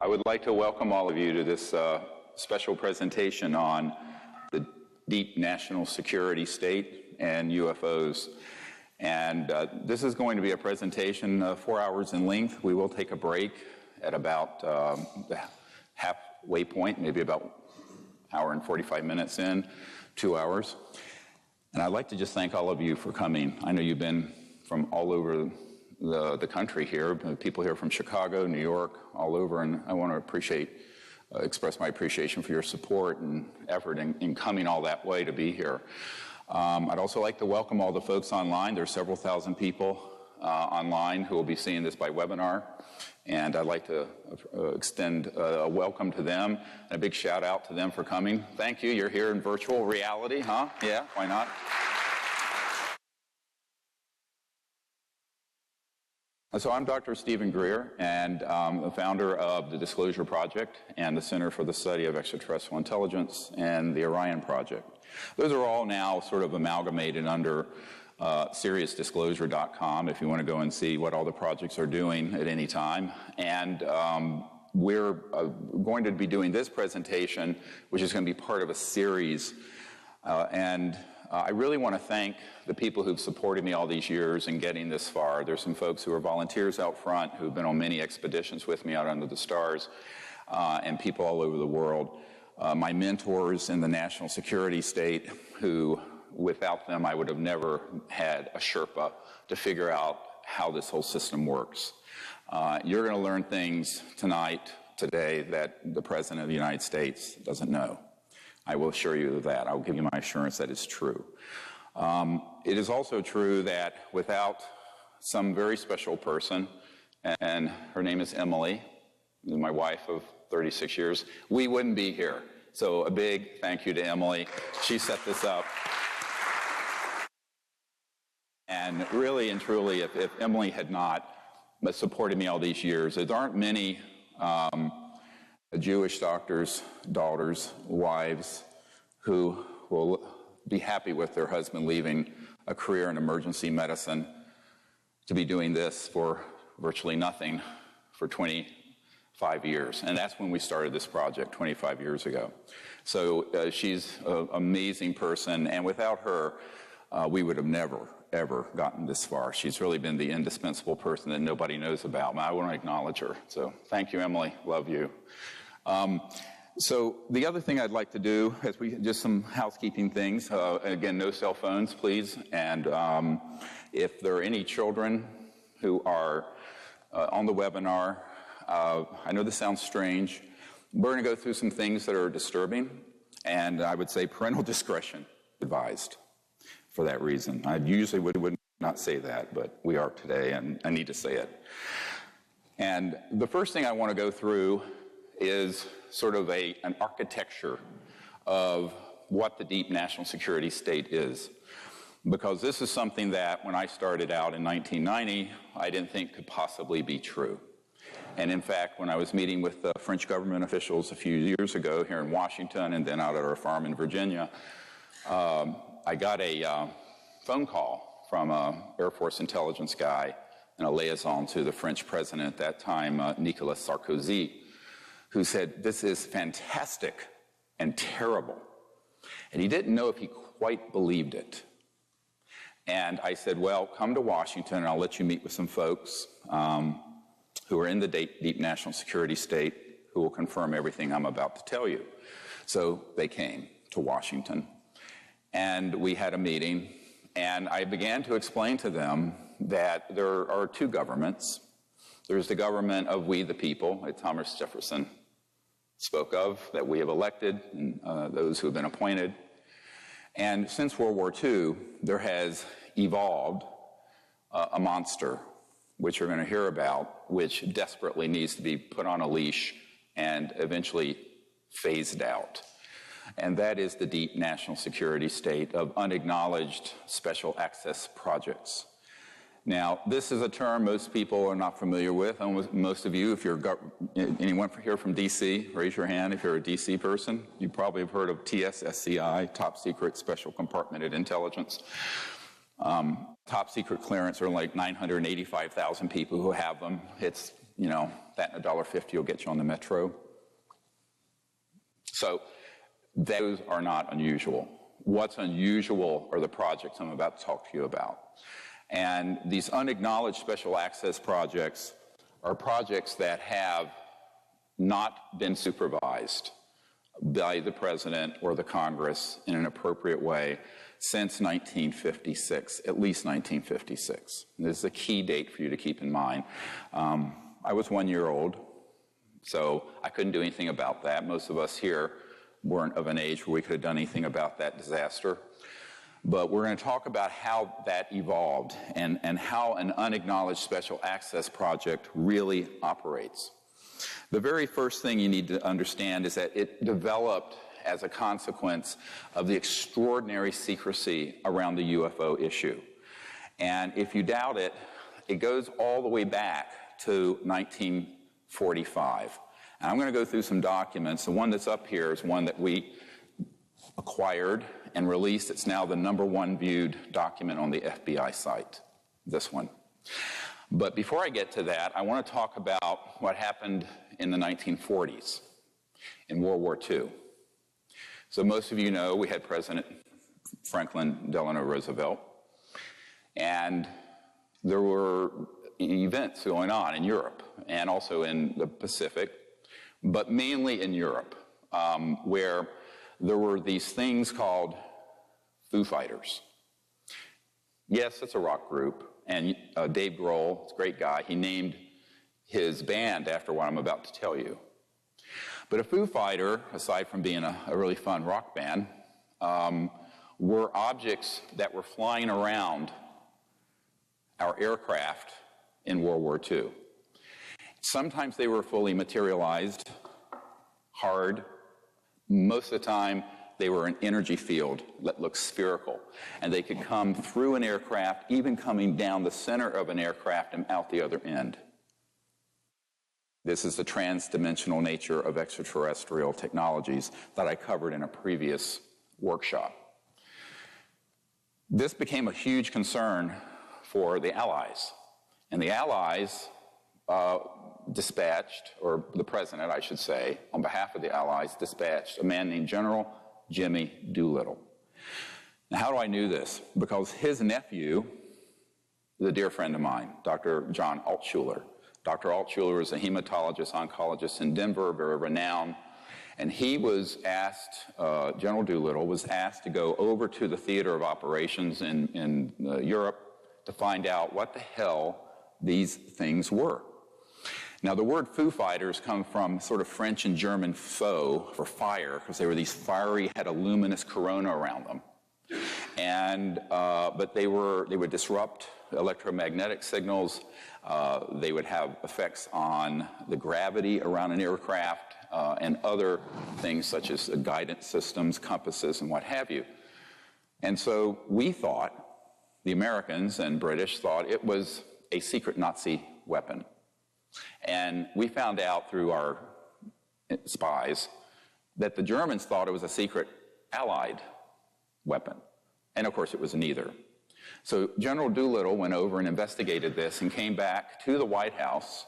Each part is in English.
I would like to welcome all of you to this special presentation on the deep national security state and UFOs. And this is going to be a presentation 4 hours in length. We will take a break at about the halfway point, maybe about an hour and 45 minutes in, 2 hours. And I'd like to just thank all of you for coming. I know you've been from all over the country here, people here from Chicago, New York, all over, and I want to express my appreciation for your support and effort in coming all that way to be here. I'd also like to welcome all the folks online. There's several thousand people online who will be seeing this by webinar, and I'd like to extend a welcome to them and a big shout out to them for coming. Thank you. You're here in virtual reality, huh? Yeah, why not? So I'm Dr. Stephen Greer, and the founder of the Disclosure Project and the Center for the Study of Extraterrestrial Intelligence and the Orion Project. Those are all now sort of amalgamated under SeriousDisclosure.com if you want to go and see what all the projects are doing at any time. And we're going to be doing this presentation, which is going to be part of a series. I really want to thank the people who've supported me all these years in getting this far. There's some folks who are volunteers out front who've been on many expeditions with me out under the stars, and people all over the world. My mentors in the national security state who, without them, I would have never had a Sherpa to figure out how this whole system works. You're going to learn things today, that the President of the United States doesn't know. I will assure you of that. I will give you my assurance that it's true. It is also true that without some very special person, and her name is Emily, my wife of 36 years, we wouldn't be here. So a big thank you to Emily. She set this up. And really and truly, if Emily had not supported me all these years, there aren't many Jewish doctors, daughters, wives who will be happy with their husband leaving a career in emergency medicine to be doing this for virtually nothing for 25 years. And that's when we started this project 25 years ago. So she's an amazing person, and without her, we would have never, ever gotten this far. She's really been the indispensable person that nobody knows about. I want to acknowledge her. So thank you, Emily. Love you. So the other thing I'd like to do is just some housekeeping things. Again, no cell phones, please. And if there are any children who are on the webinar, I know this sounds strange. We're going to go through some things that are disturbing, and I would say parental discretion advised for that reason. I usually would not say that, but we are today, and I need to say it. And the first thing I want to go through is sort of an architecture of what the deep national security state is. Because this is something that, when I started out in 1990, I didn't think could possibly be true. And in fact, when I was meeting with the French government officials a few years ago here in Washington and then out at our farm in Virginia, I got a phone call from an Air Force intelligence guy and a liaison to the French president at that time, Nicolas Sarkozy, who said, "This is fantastic and terrible." And he didn't know if he quite believed it. And I said, well, come to Washington and I'll let you meet with some folks who are in the deep national security state who will confirm everything I'm about to tell you. So they came to Washington and we had a meeting, and I began to explain to them that there are two governments. There's the government of we the people, that Thomas Jefferson spoke of, that we have elected, and those who have been appointed. And since World War II, there has evolved a monster, which you're going to hear about, which desperately needs to be put on a leash and eventually phased out. And that is the deep national security state of unacknowledged special access projects. Now, this is a term most people are not familiar with. Most of you, if you're anyone here from D.C., raise your hand if you're a D.C. person. You probably have heard of TSSCI, Top Secret Special Compartmented Intelligence. Top secret clearance are like 985,000 people who have them. It's you know, that and $1.50 will get you on the metro. So those are not unusual. What's unusual are the projects I'm about to talk to you about. And these unacknowledged special access projects are projects that have not been supervised by the president or the Congress in an appropriate way since 1956, at least 1956. This is a key date for you to keep in mind. I was 1 year old, so I couldn't do anything about that. Most of us here weren't of an age where we could have done anything about that disaster. But we're going to talk about how that evolved and how an unacknowledged special access project really operates. The very first thing you need to understand is that it developed as a consequence of the extraordinary secrecy around the UFO issue. And if you doubt it, it goes all the way back to 1945. And I'm going to go through some documents. The one that's up here is one that we acquired and released. It's now the #1 viewed document on the FBI site, this one. But before I get to that, I want to talk about what happened in the 1940s, in World War II. So most of you know we had President Franklin Delano Roosevelt, and there were events going on in Europe and also in the Pacific, but mainly in Europe, where there were these things called Foo Fighters. Yes, it's a rock group, and Dave Grohl, a great guy, he named his band after what I'm about to tell you. But a Foo Fighter, aside from being a really fun rock band, were objects that were flying around our aircraft in World War II. Sometimes they were fully materialized, hard. Most of the time, they were an energy field that looked spherical, and they could come through an aircraft, even coming down the center of an aircraft and out the other end. This is the trans-dimensional nature of extraterrestrial technologies that I covered in a previous workshop. This became a huge concern for the Allies, and the Allies dispatched, or the president, I should say, on behalf of the Allies, dispatched a man named General Jimmy Doolittle. Now, how do I know this? Because his nephew is a dear friend of mine, Dr. John Altshuler. Dr. Altshuler is a hematologist, oncologist in Denver, very renowned, and he was asked, General Doolittle was asked to go over to the theater of operations in Europe to find out what the hell these things were. Now, the word Foo Fighters come from sort of French and German faux, for fire, because they were these fiery, had a luminous corona around them. And, but they would disrupt electromagnetic signals. They would have effects on the gravity around an aircraft and other things such as guidance systems, compasses, and what have you. And so we thought, the Americans and British thought it was a secret Nazi weapon. And we found out through our spies that the Germans thought it was a secret Allied weapon. And of course it was neither. So General Doolittle went over and investigated this and came back to the White House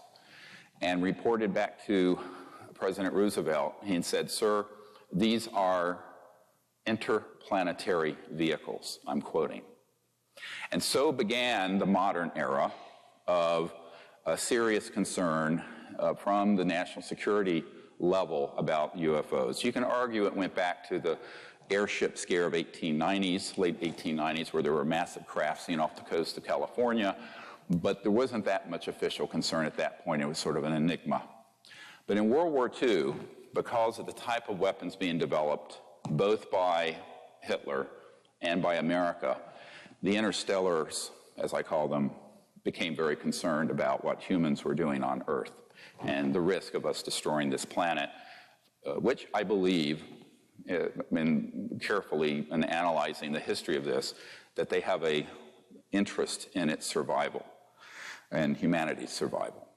and reported back to President Roosevelt. He said, "Sir, these are interplanetary vehicles," I'm quoting. And so began the modern era of a serious concern from the national security level about UFOs. You can argue it went back to the airship scare of 1890s, late 1890s, where there were massive craft seen off the coast of California, but there wasn't that much official concern at that point. It was sort of an enigma. But in World War II, because of the type of weapons being developed, both by Hitler and by America, the interstellars, as I call them, became very concerned about what humans were doing on Earth and the risk of us destroying this planet, which I believe, carefully in analyzing the history of this, that they have an interest in its survival and humanity's survival.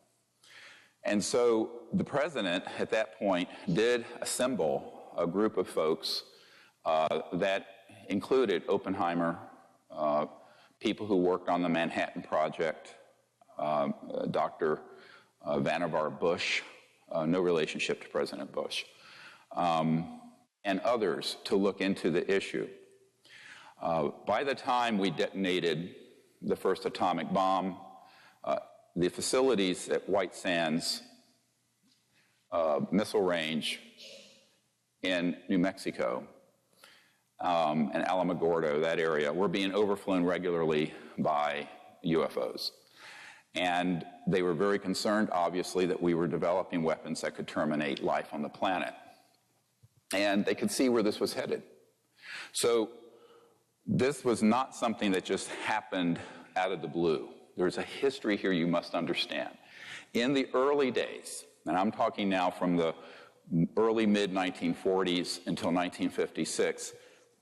And so the president at that point did assemble a group of folks that included Oppenheimer, people who worked on the Manhattan Project, Dr. Vannevar Bush, no relationship to President Bush, and others to look into the issue. By the time we detonated the first atomic bomb, the facilities at White Sands missile range in New Mexico and Alamogordo, that area, were being overflown regularly by UFOs. And they were very concerned, obviously, that we were developing weapons that could terminate life on the planet. And they could see where this was headed. So this was not something that just happened out of the blue. There's a history here you must understand. In the early days, and I'm talking now from the early mid-1940s until 1956,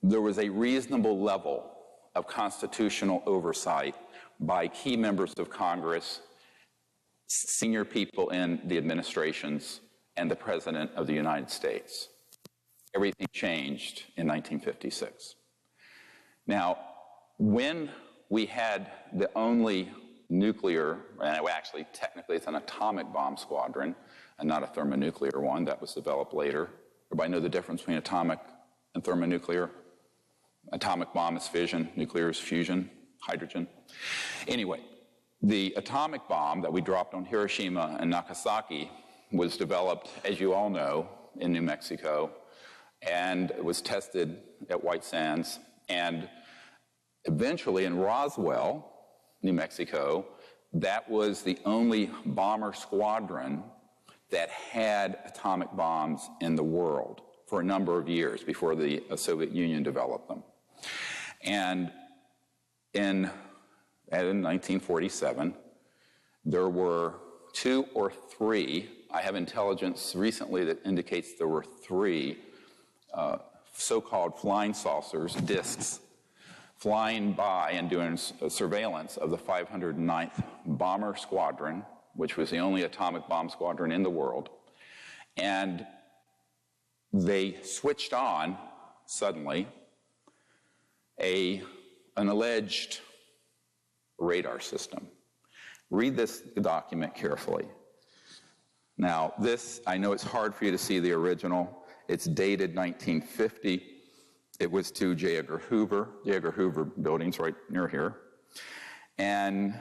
there was a reasonable level of constitutional oversight by key members of Congress, senior people in the administrations, and the President of the United States. Everything changed in 1956. Now, when we had the only nuclear, and actually technically it's an atomic bomb squadron and not a thermonuclear one that was developed later. Everybody know the difference between atomic and thermonuclear? Atomic bomb is fission, nuclear is fusion, hydrogen. Anyway, the atomic bomb that we dropped on Hiroshima and Nagasaki was developed, as you all know, in New Mexico, and it was tested at White Sands, and eventually in Roswell, New Mexico, that was the only bomber squadron that had atomic bombs in the world for a number of years before the Soviet Union developed them. And in 1947, there were 2 or 3, I have intelligence recently that indicates there were 3 so-called flying saucers, discs, flying by and doing surveillance of the 509th Bomber Squadron, which was the only atomic bomb squadron in the world. And they switched on, suddenly, an alleged radar system. Read this document carefully. Now, this, I know it's hard for you to see the original. It's dated 1950. It was to J. Edgar Hoover. J. Edgar Hoover building's right near here. And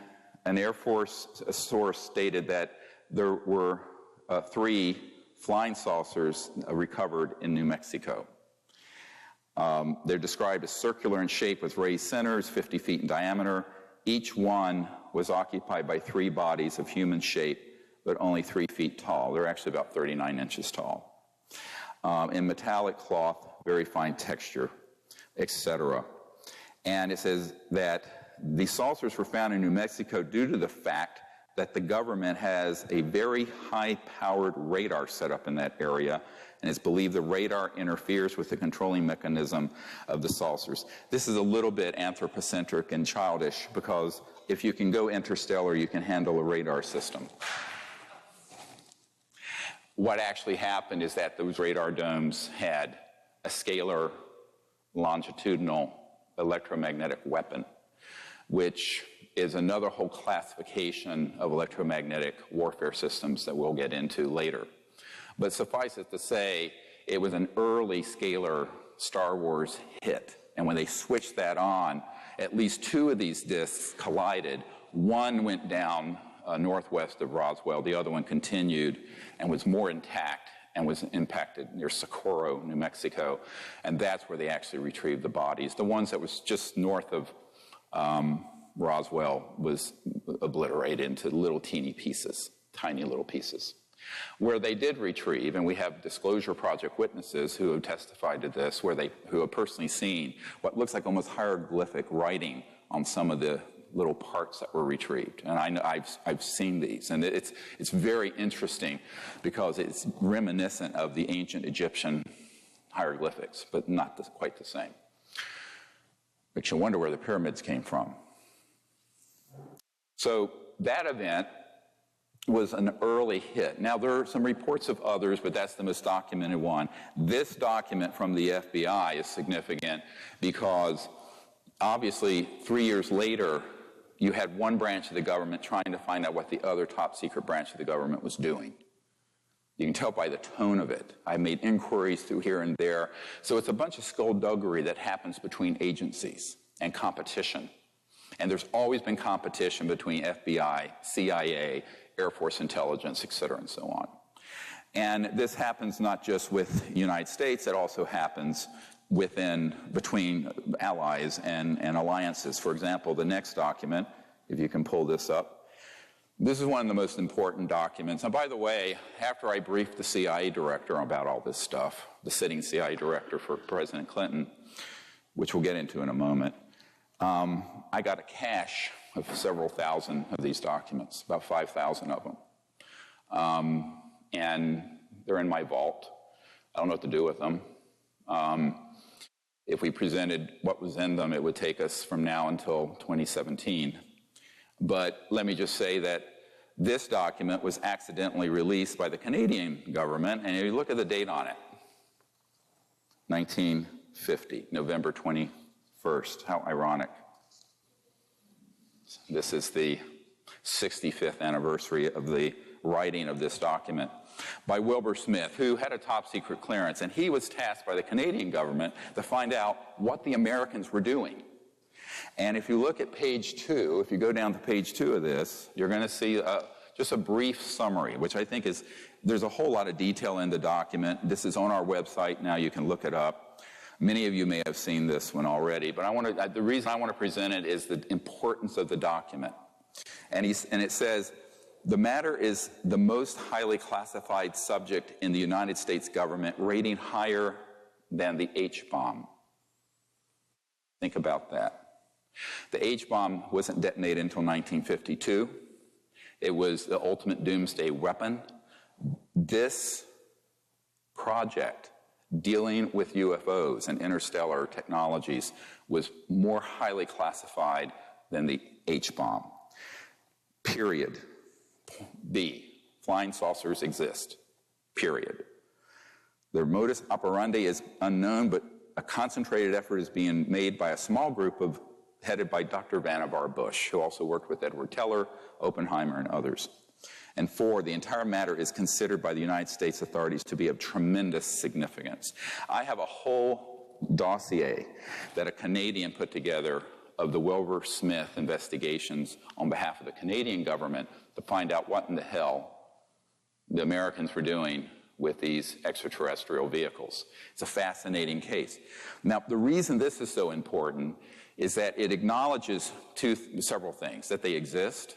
an Air Force source stated that there were 3 flying saucers recovered in New Mexico. They're described as circular in shape with raised centers, 50 feet in diameter. Each one was occupied by 3 bodies of human shape, but only 3 feet tall. They're actually about 39 inches tall. In metallic cloth, very fine texture, etc. And it says that the saucers were found in New Mexico due to the fact that the government has a very high-powered radar set up in that area, and it's believed the radar interferes with the controlling mechanism of the saucers. This is a little bit anthropocentric and childish, because if you can go interstellar, you can handle a radar system. What actually happened is that those radar domes had a scalar longitudinal electromagnetic weapon, which is another whole classification of electromagnetic warfare systems that we'll get into later. But suffice it to say, it was an early scalar Star Wars hit. And when they switched that on, at least 2 of these disks collided. One went down northwest of Roswell. The other one continued and was more intact and was impacted near Socorro, New Mexico. And that's where they actually retrieved the bodies. The ones that was just north of Roswell was obliterated into little teeny pieces, tiny little pieces. Where they did retrieve, and we have Disclosure Project witnesses who have testified to this, who have personally seen what looks like almost hieroglyphic writing on some of the little parts that were retrieved. And I know I've seen these, and it's very interesting because it's reminiscent of the ancient Egyptian hieroglyphics, but not quite the same. Makes you wonder where the pyramids came from. So that event was an early hit. Now, there are some reports of others, but that's the most documented one. This document from the FBI is significant because, obviously, 3 years later, you had one branch of the government trying to find out what the other top secret branch of the government was doing. You can tell by the tone of it. I made inquiries through here and there. So it's a bunch of skullduggery that happens between agencies and competition. And there's always been competition between FBI, CIA, Air Force intelligence, et cetera, and so on. And this happens not just with the United States, it also happens between allies and alliances. For example, the next document, if you can pull this up, this is one of the most important documents. And by the way, after I briefed the CIA director about all this stuff, the sitting CIA director for President Clinton, which we'll get into in a moment, I got a cache of several thousand of these documents, about 5,000 of them. And they're in my vault. I don't know what to do with them. If we presented what was in them, it would take us from now until 2017. But let me just say that this document was accidentally released by the Canadian government, and if you look at the date on it, 1950, November 21st. How ironic. This is the 65th anniversary of the writing of this document by Wilbur Smith, who had a top secret clearance, and he was tasked by the Canadian government to find out what the Americans were doing. And if you look at page 2, if you go down to page 2 of this, you're going to see just a brief summary, which I think there's a whole lot of detail in the document. This is on our website now. You can look it up. Many of you may have seen this one already, but the reason I want to present it is the importance of the document. And it says, the matter is the most highly classified subject in the United States government, rating higher than the H-bomb. Think about that. The H-bomb wasn't detonated until 1952. It was the ultimate doomsday weapon. This project dealing with UFOs and interstellar technologies was more highly classified than the H-bomb. Period. B, flying saucers exist. Period. Their modus operandi is unknown, but a concentrated effort is being made by a small group headed by Dr. Vannevar Bush, who also worked with Edward Teller, Oppenheimer, and others. And 4, the entire matter is considered by the United States authorities to be of tremendous significance. I have a whole dossier that a Canadian put together of the Wilbur Smith investigations on behalf of the Canadian government to find out what in the hell the Americans were doing with these extraterrestrial vehicles. It's a fascinating case. Now, the reason this is so important is that it acknowledges several things: that they exist,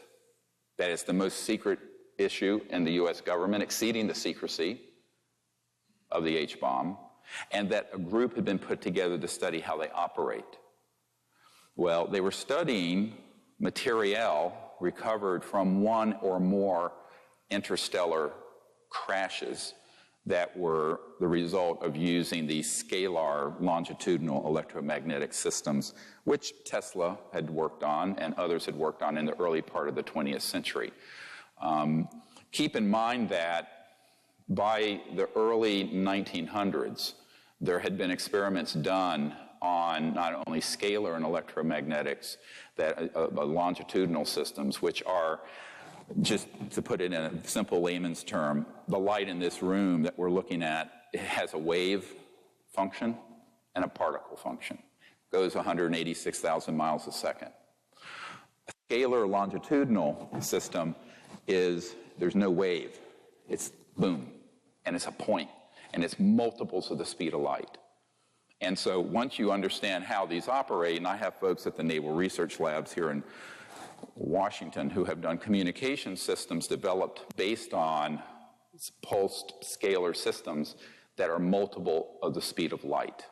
that it's the most secret issue in the U.S. government, exceeding the secrecy of the H-bomb, and that a group had been put together to study how they operate. Well, they were studying material recovered from one or more interstellar crashes that were the result of using these scalar longitudinal electromagnetic systems, which Tesla had worked on and others had worked on in the early part of the 20th century. Keep in mind that by the early 1900s, there had been experiments done on not only scalar and electromagnetics, that longitudinal systems, which are, just to put it in a simple layman's term, the light in this room that we're looking at, it has a wave function and a particle function. It goes 186,000 miles a second. A scalar longitudinal system there's no wave. It's boom, and it's a point, and it's multiples of the speed of light. And so once you understand how these operate, and I have folks at the Naval Research Labs here in Washington who have done communication systems developed based on pulsed scalar systems that are multiple of the speed of light.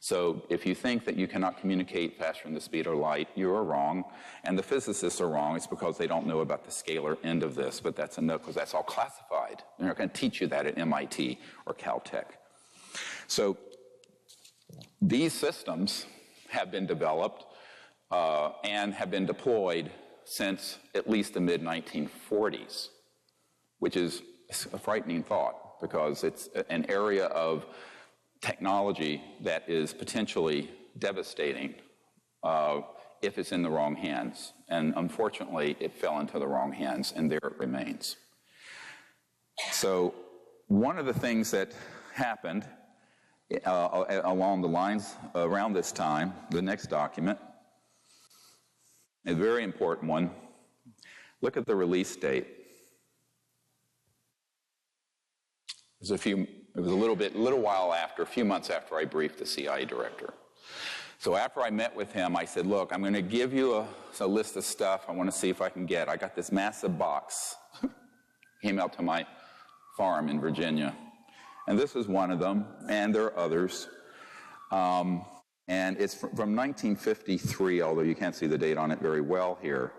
So if you think that you cannot communicate faster than the speed of light, you are wrong, and the physicists are wrong. It's because they don't know about the scalar end of this, but that's a no, because that's all classified. They're not going to teach you that at MIT or Caltech. So these systems have been developed and have been deployed since at least the mid-1940s, which is a frightening thought because it's an area of technology that is potentially devastating if it's in the wrong hands. And unfortunately, it fell into the wrong hands, and there it remains. So one of the things that happened along the lines around this time, the next document, a very important one. Look at the release date. It was a little while after, a few months after I briefed the CIA director. So after I met with him, I said, look, I'm going to give you a list of stuff I want to see if I can get. I got this massive box. Came out to my farm in Virginia. And this is one of them, and there are others. And it's from 1953, although you can't see the date on it very well here.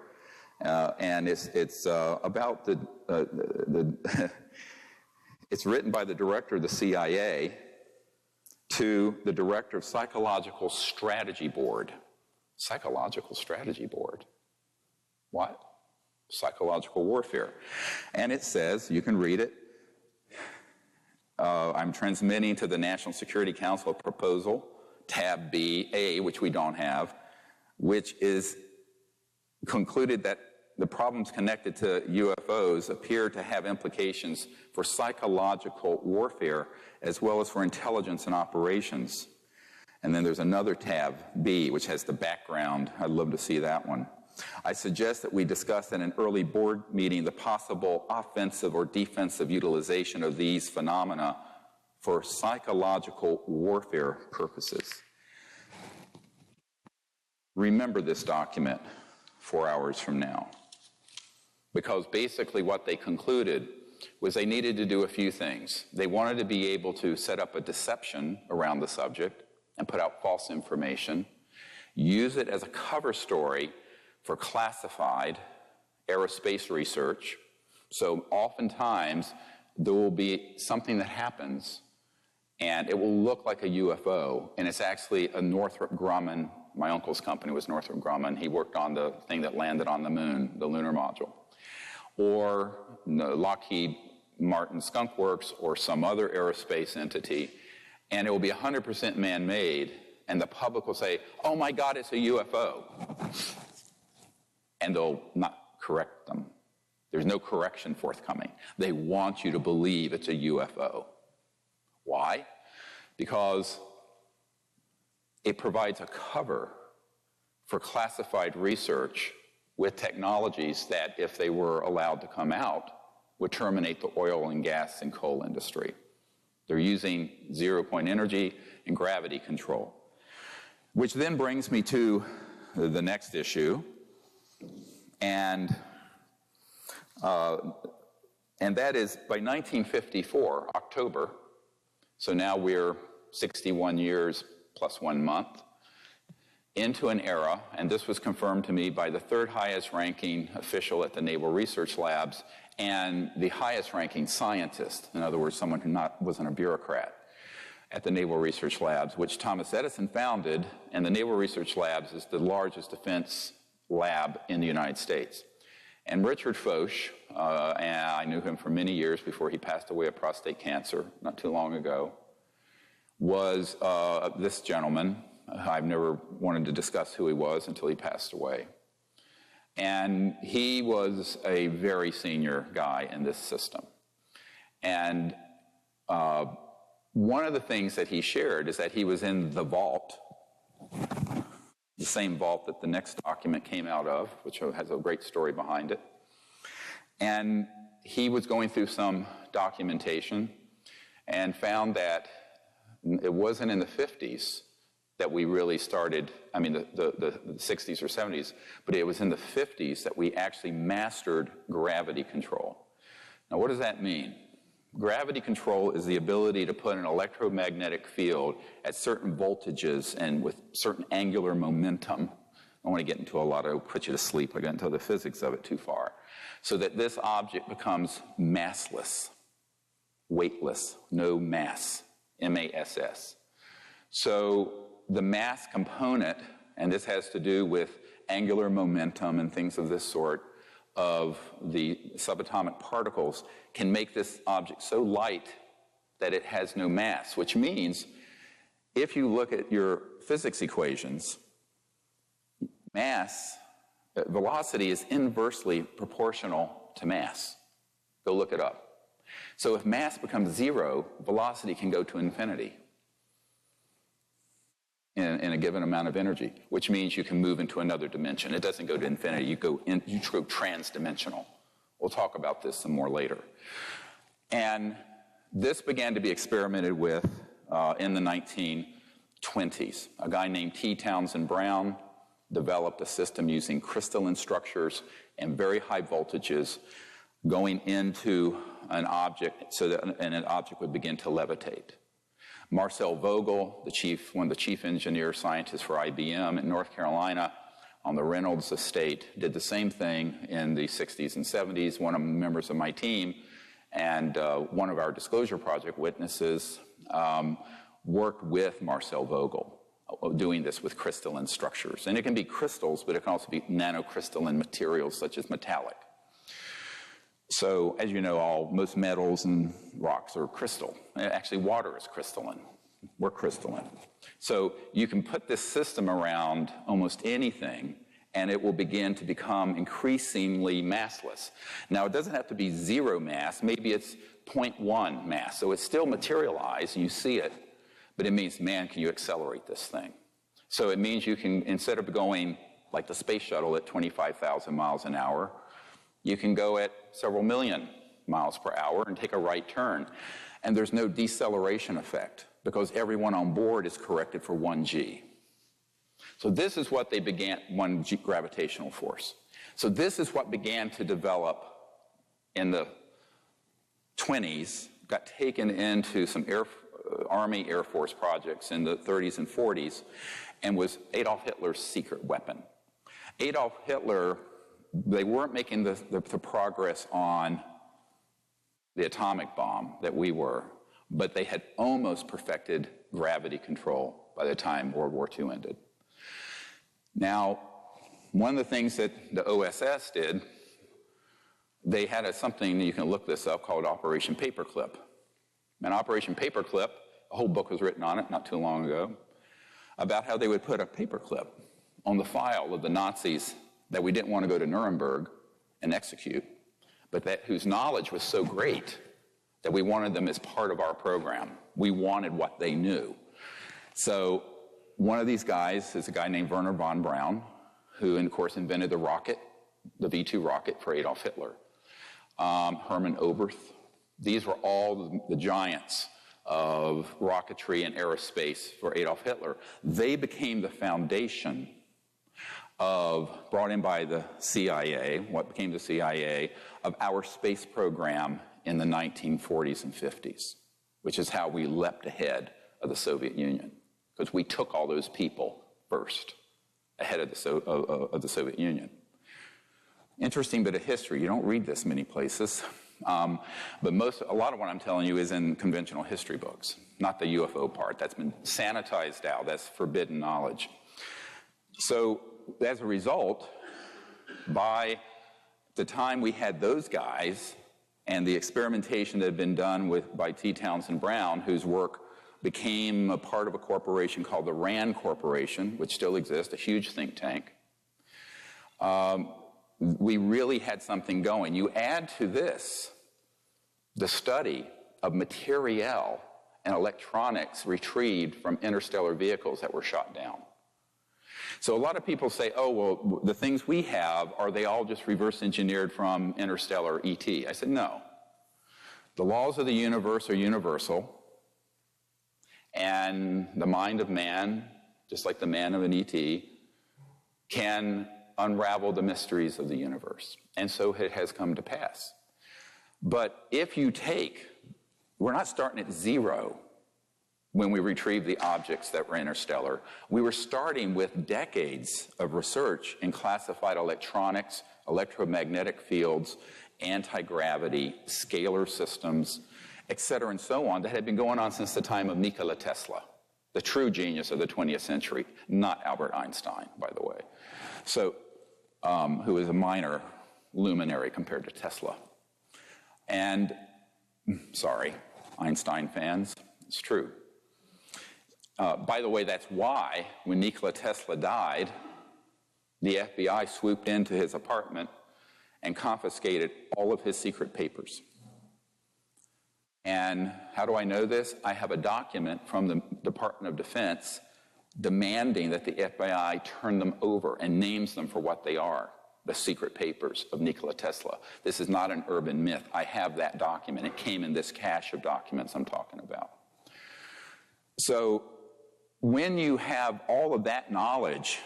And it's about it's written by the director of the CIA to the director of Psychological Strategy Board. Psychological Strategy Board. What? Psychological warfare. And it says, you can read it, I'm transmitting to the National Security Council a proposal, tab B-A, which we don't have, which is concluded that the problems connected to UFOs appear to have implications for psychological warfare as well as for intelligence and operations. And then there's another tab, B, which has the background. I'd love to see that one. I suggest that we discuss at an early board meeting the possible offensive or defensive utilization of these phenomena for psychological warfare purposes. Remember this document 4 hours from now, because basically what they concluded was they needed to do a few things. They wanted to be able to set up a deception around the subject and put out false information, use it as a cover story for classified aerospace research. So oftentimes there will be something that happens and it will look like a UFO, and it's actually a Northrop Grumman. My uncle's company was Northrop Grumman. He worked on the thing that landed on the moon, the lunar module. Or Lockheed Martin Skunk Works or some other aerospace entity, and it will be 100% man-made, and the public will say, oh my God, it's a UFO. And they'll not correct them. There's no correction forthcoming. They want you to believe it's a UFO. Why? Because it provides a cover for classified research with technologies that, if they were allowed to come out, would terminate the oil and gas and coal industry. They're using zero-point energy and gravity control. Which then brings me to the next issue, and that is by 1954, October, so now we're 61 years plus 1 month, into an era, and this was confirmed to me by the third highest ranking official at the Naval Research Labs and the highest ranking scientist, in other words, someone who wasn't a bureaucrat, at the Naval Research Labs, which Thomas Edison founded, and the Naval Research Labs is the largest defense lab in the United States. And Richard Foch, and I knew him for many years before he passed away of prostate cancer not too long ago, was this gentleman. I've never wanted to discuss who he was until he passed away. And he was a very senior guy in this system. And one of the things that he shared is that he was in the vault, the same vault that the next document came out of, which has a great story behind it. And he was going through some documentation and found that it wasn't in the 50s that we really started, I mean the 60s or 70s, but it was in the 50s that we actually mastered gravity control. Now what does that mean? Gravity control is the ability to put an electromagnetic field at certain voltages and with certain angular momentum. I don't want to get into a lot of, put you to sleep, I got into the physics of it too far. So that this object becomes massless, weightless, no mass, M-A-S-S. So the mass component, and this has to do with angular momentum and things of this sort, of the subatomic particles, can make this object so light that it has no mass, which means if you look at your physics equations, velocity is inversely proportional to mass. Go look it up. So if mass becomes zero, velocity can go to infinity in a given amount of energy, which means you can move into another dimension. It doesn't go to infinity, you go trans-dimensional. We'll talk about this some more later. And this began to be experimented with in the 1920s. A guy named T. Townsend Brown developed a system using crystalline structures and very high voltages going into an object so that an object would begin to levitate. Marcel Vogel, one of the chief engineer scientists for IBM in North Carolina on the Reynolds estate, did the same thing in the 60s and 70s. One of the members of my team and one of our disclosure project witnesses worked with Marcel Vogel, doing this with crystalline structures. And it can be crystals, but it can also be nanocrystalline materials such as metallic. So, as you know, most metals and rocks are crystal. Actually, water is crystalline. We're crystalline. So you can put this system around almost anything, and it will begin to become increasingly massless. Now, it doesn't have to be zero mass. Maybe it's 0.1 mass. So it's still materialized, and you see it, but it means, man, can you accelerate this thing? So it means you can, instead of going like the space shuttle at 25,000 miles an hour, you can go at several million miles per hour and take a right turn. And there's no deceleration effect because everyone on board is corrected for 1g. So this is what they began, 1g gravitational force. So this is what began to develop in the 20s, got taken into some Army Air Force projects in the 30s and 40s, and was Adolf Hitler's secret weapon. Adolf Hitler, they weren't making the progress on the atomic bomb that we were, but they had almost perfected gravity control by the time World War II ended. Now, one of the things that the OSS did, they had something, you can look this up, called Operation Paperclip. And Operation Paperclip, a whole book was written on it not too long ago, about how they would put a paperclip on the file of the Nazis that we didn't want to go to Nuremberg and execute, but whose knowledge was so great that we wanted them as part of our program. We wanted what they knew. So one of these guys is a guy named Wernher von Braun, who, of course, invented the rocket, the V-2 rocket for Adolf Hitler. Hermann Oberth. These were all the giants of rocketry and aerospace for Adolf Hitler. They became the foundation brought in by the CIA, what became the CIA, of our space program in the 1940s and 50s, which is how we leapt ahead of the Soviet Union, because we took all those people first, ahead of the Soviet Union. Interesting bit of history. You don't read this many places, but a lot of what I'm telling you is in conventional history books, not the UFO part. That's been sanitized out. That's forbidden knowledge. So, as a result, by the time we had those guys and the experimentation that had been done by T. Townsend Brown, whose work became a part of a corporation called the RAND Corporation, which still exists, a huge think tank, we really had something going. You add to this the study of material and electronics retrieved from interstellar vehicles that were shot down. So a lot of people say, oh, well, the things we have, are they all just reverse engineered from interstellar ET? I said, no. The laws of the universe are universal, and the mind of man, just like the man of an ET, can unravel the mysteries of the universe. And so it has come to pass. But if you we're not starting at zero when we retrieve the objects that were interstellar. We were starting with decades of research in classified electronics, electromagnetic fields, anti-gravity, scalar systems, et cetera, and so on, that had been going on since the time of Nikola Tesla, the true genius of the 20th century, not Albert Einstein, by the way, so who is a minor luminary compared to Tesla. And, sorry, Einstein fans, it's true. By the way, that's why when Nikola Tesla died, the FBI swooped into his apartment and confiscated all of his secret papers. And how do I know this? I have a document from the Department of Defense demanding that the FBI turn them over and names them for what they are, the secret papers of Nikola Tesla. This is not an urban myth. I have that document. It came in this cache of documents I'm talking about. So when you have all of that knowledge,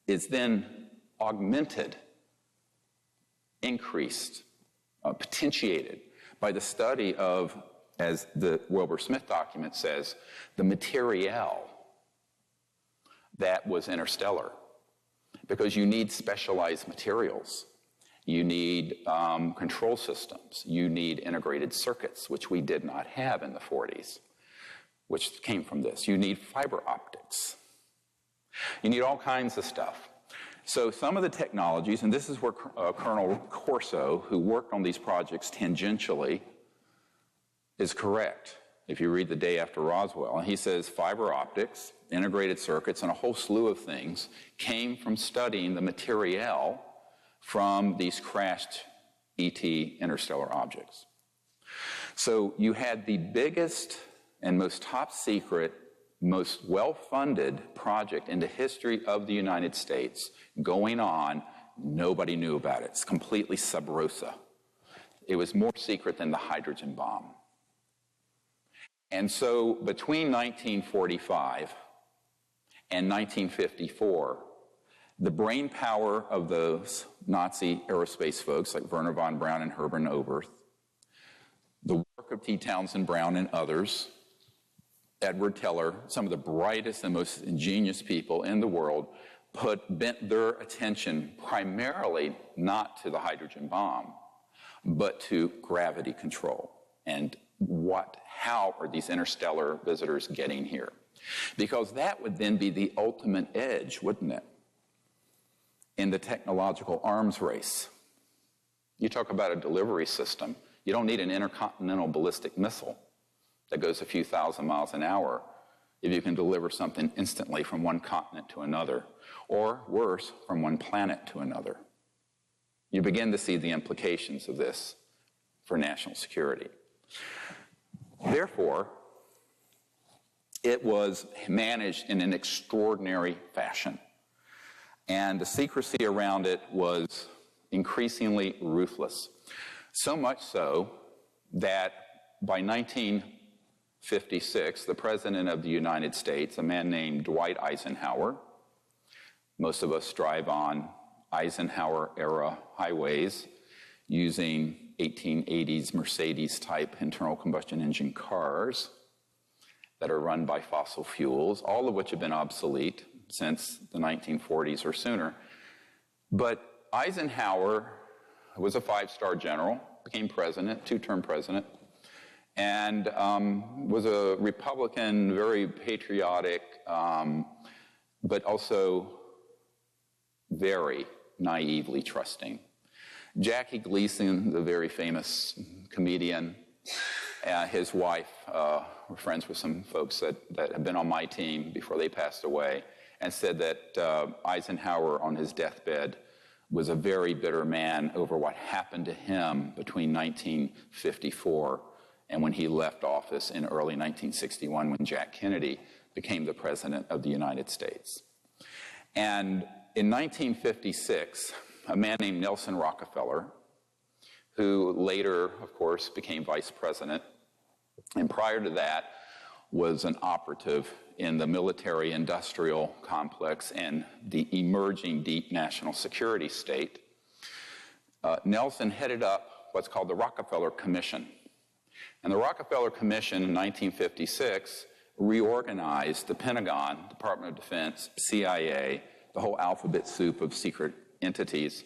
it's then augmented, increased, potentiated by the study of, as the Wilbur Smith document says, the material that was interstellar. Because you need specialized materials. You need control systems. You need integrated circuits, which we did not have in the 40s, which came from this. You need fiber optics. You need all kinds of stuff. So some of the technologies, and this is where Colonel Corso, who worked on these projects tangentially, is correct. If you read The Day After Roswell, and he says fiber optics, integrated circuits, and a whole slew of things came from studying the material from these crashed ET interstellar objects. So you had the biggest and most top secret, most well-funded project in the history of the United States going on. Nobody knew about it. It's completely sub rosa. It was more secret than the hydrogen bomb. And so between 1945 and 1954, the brain power of those Nazi aerospace folks like Werner von Braun and Hermann Oberth, the work of T. Townsend Brown and others, Edward Teller, some of the brightest and most ingenious people in the world, bent their attention primarily not to the hydrogen bomb, but to gravity control and how are these interstellar visitors getting here? Because that would then be the ultimate edge, wouldn't it, in the technological arms race. You talk about a delivery system. You don't need an intercontinental ballistic missile that goes a few thousand miles an hour if you can deliver something instantly from one continent to another, or worse, from one planet to another. You begin to see the implications of this for national security. Therefore, it was managed in an extraordinary fashion. And the secrecy around it was increasingly ruthless. So much so that by 1956, the President of the United States, a man named Dwight Eisenhower, most of us drive on Eisenhower-era highways using 1880s Mercedes-type internal combustion engine cars that are run by fossil fuels, all of which have been obsolete since the 1940s or sooner. But Eisenhower was a five-star general, became president, two-term president, and was a Republican, very patriotic, but also very naively trusting. Jackie Gleason, the very famous comedian, his wife were friends with some folks that had been on my team before they passed away, and said that Eisenhower on his deathbed was a very bitter man over what happened to him between 1954 and when he left office in early 1961 when Jack Kennedy became the President of the United States. And in 1956, a man named Nelson Rockefeller, who later, of course, became vice president, and prior to that was an operative in the military-industrial complex and the emerging deep national security state. Nelson headed up what's called the Rockefeller Commission. And the Rockefeller Commission in 1956 reorganized the Pentagon, Department of Defense, CIA, the whole alphabet soup of secret entities.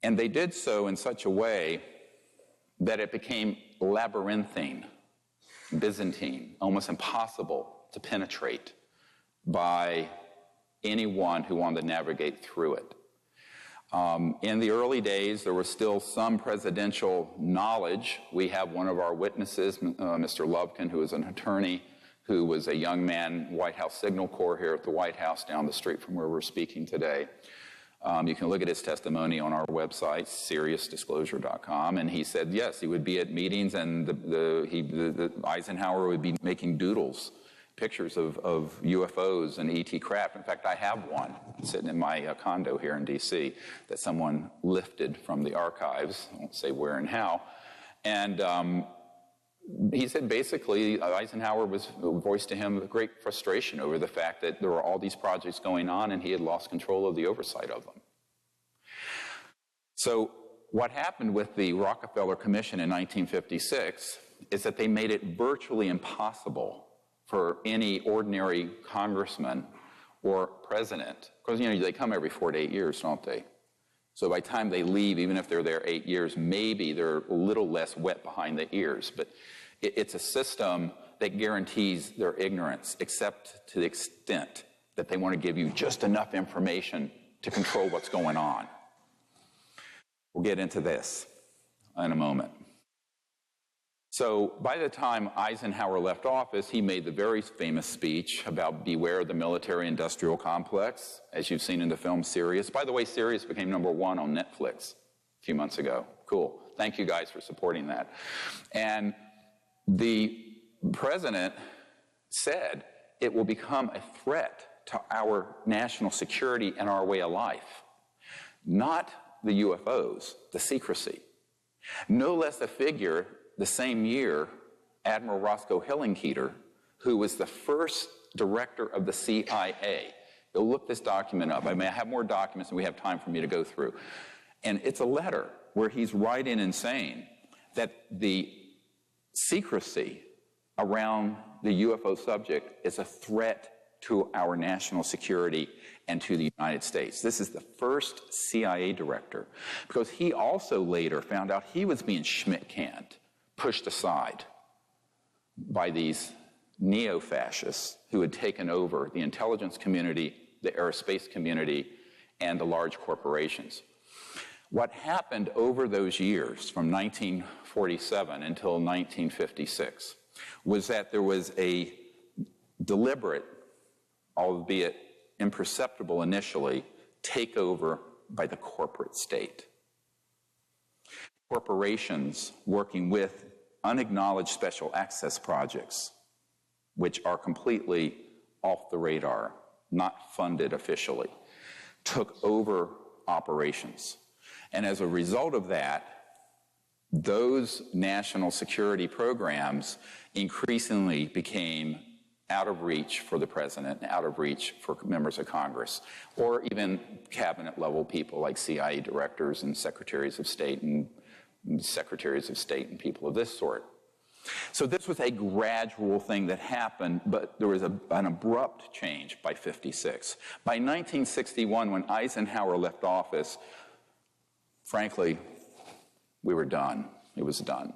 And they did so in such a way that it became labyrinthine, Byzantine, almost impossible to penetrate by anyone who wanted to navigate through it. In the early days, there was still some presidential knowledge. We have one of our witnesses, Mr. Lovkin, who is an attorney, who was a young man, White House Signal Corps here at the White House down the street from where we're speaking today. You can look at his testimony on our website, SeriousDisclosure.com, and he said, yes, he would be at meetings, and Eisenhower would be making doodles, pictures of UFOs and ET craft. In fact, I have one sitting in my condo here in D.C. that someone lifted from the archives. I won't say where and how. And he said basically Eisenhower voiced to him great frustration over the fact that there were all these projects going on and he had lost control of the oversight of them. So what happened with the Rockefeller Commission in 1956 is that they made it virtually impossible for any ordinary congressman or president, because they come every 4 to 8 years, don't they? So by the time they leave, even if they're there 8 years, maybe they're a little less wet behind the ears. But it's a system that guarantees their ignorance, except to the extent that they want to give you just enough information to control what's going on. We'll get into this in a moment. So by the time Eisenhower left office, he made the very famous speech about beware the military-industrial complex, as you've seen in the film Sirius. By the way, Sirius became #1 on Netflix a few months ago. Cool. Thank you guys for supporting that. And the president said it will become a threat to our national security and our way of life. Not the UFOs, the secrecy. No less a figure the same year, Admiral Roscoe Hillenkoetter, who was the first director of the CIA. You'll look this document up. I have more documents than we have time for me to go through. And it's a letter where he's writing and saying that the secrecy around the UFO subject is a threat to our national security and to the United States. This is the first CIA director, because he also later found out he was being Schmidt-canned, pushed aside by these neo-fascists who had taken over the intelligence community, the aerospace community, and the large corporations. What happened over those years, from 1947 until 1956, was that there was a deliberate, albeit imperceptible initially, takeover by the corporate state. Corporations working with unacknowledged special access projects, which are completely off the radar, not funded officially, took over operations. And as a result of that, those national security programs increasingly became out of reach for the president, out of reach for members of Congress, or even cabinet-level people like CIA directors and secretaries of state and people of this sort. So this was a gradual thing that happened, but there was an abrupt change by 56. By 1961, when Eisenhower left office, frankly, we were done. It was done.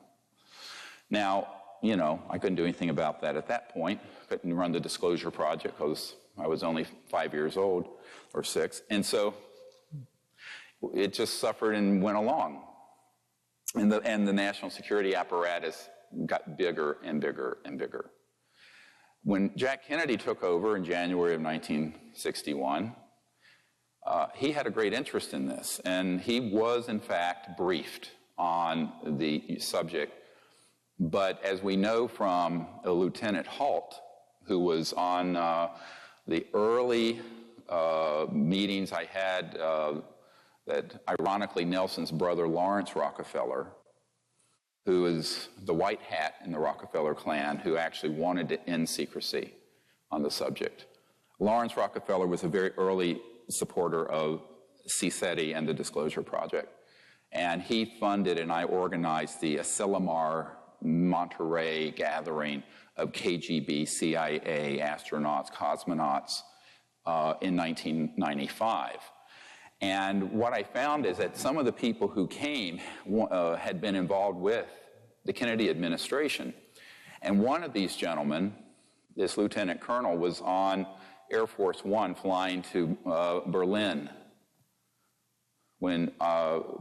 Now, I couldn't do anything about that at that point. Couldn't run the Disclosure Project because I was only 5 years old or 6. And so it just suffered and went along. And the national security apparatus got bigger and bigger and bigger. When Jack Kennedy took over in January of 1961, he had a great interest in this, and he was, in fact, briefed on the subject. But as we know from Lieutenant Halt, who was on the early meetings I had that, ironically, Nelson's brother, Lawrence Rockefeller, who is the white hat in the Rockefeller clan, who actually wanted to end secrecy on the subject. Lawrence Rockefeller was a very early supporter of CSETI and the Disclosure Project. And he funded and I organized the Asilomar Monterey gathering of KGB, CIA, astronauts, cosmonauts in 1995. And what I found is that some of the people who came had been involved with the Kennedy administration. And one of these gentlemen, this lieutenant colonel, was on Air Force One flying to Berlin when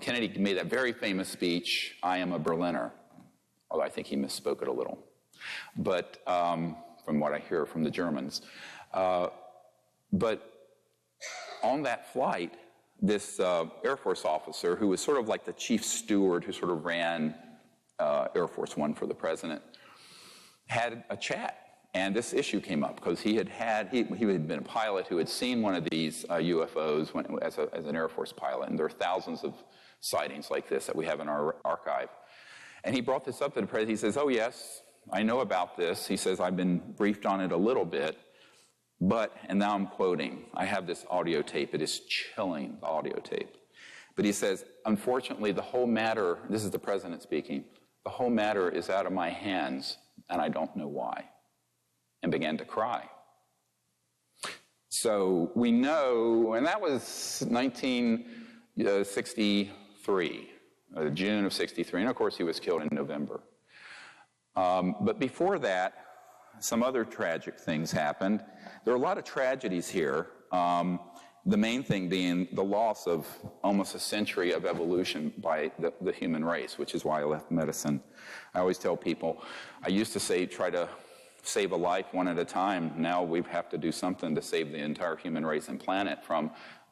Kennedy made that very famous speech, "I am a Berliner," although I think he misspoke it a little. But from what I hear from the Germans. But on that flight, this Air Force officer, who was sort of like the chief steward who sort of ran Air Force One for the president, had a chat. And this issue came up because he had been a pilot who had seen one of these UFOs as an Air Force pilot. And there are thousands of sightings like this that we have in our archive. And he brought this up to the president. He says, oh, yes, I know about this. He says, I've been briefed on it a little bit. But, and now I'm quoting, I have this audio tape. It is chilling, the audio tape. But he says, unfortunately, the whole matter, this is the president speaking, the whole matter is out of my hands, and I don't know why. And began to cry. So we know, and that was 1963, June of 63, and of course he was killed in November. But before that, some other tragic things happened. There are a lot of tragedies here, the main thing being the loss of almost a century of evolution by the human race, which is why I left medicine. I always tell people, I used to say try to save a life one at a time. Now we have to do something to save the entire human race and planet from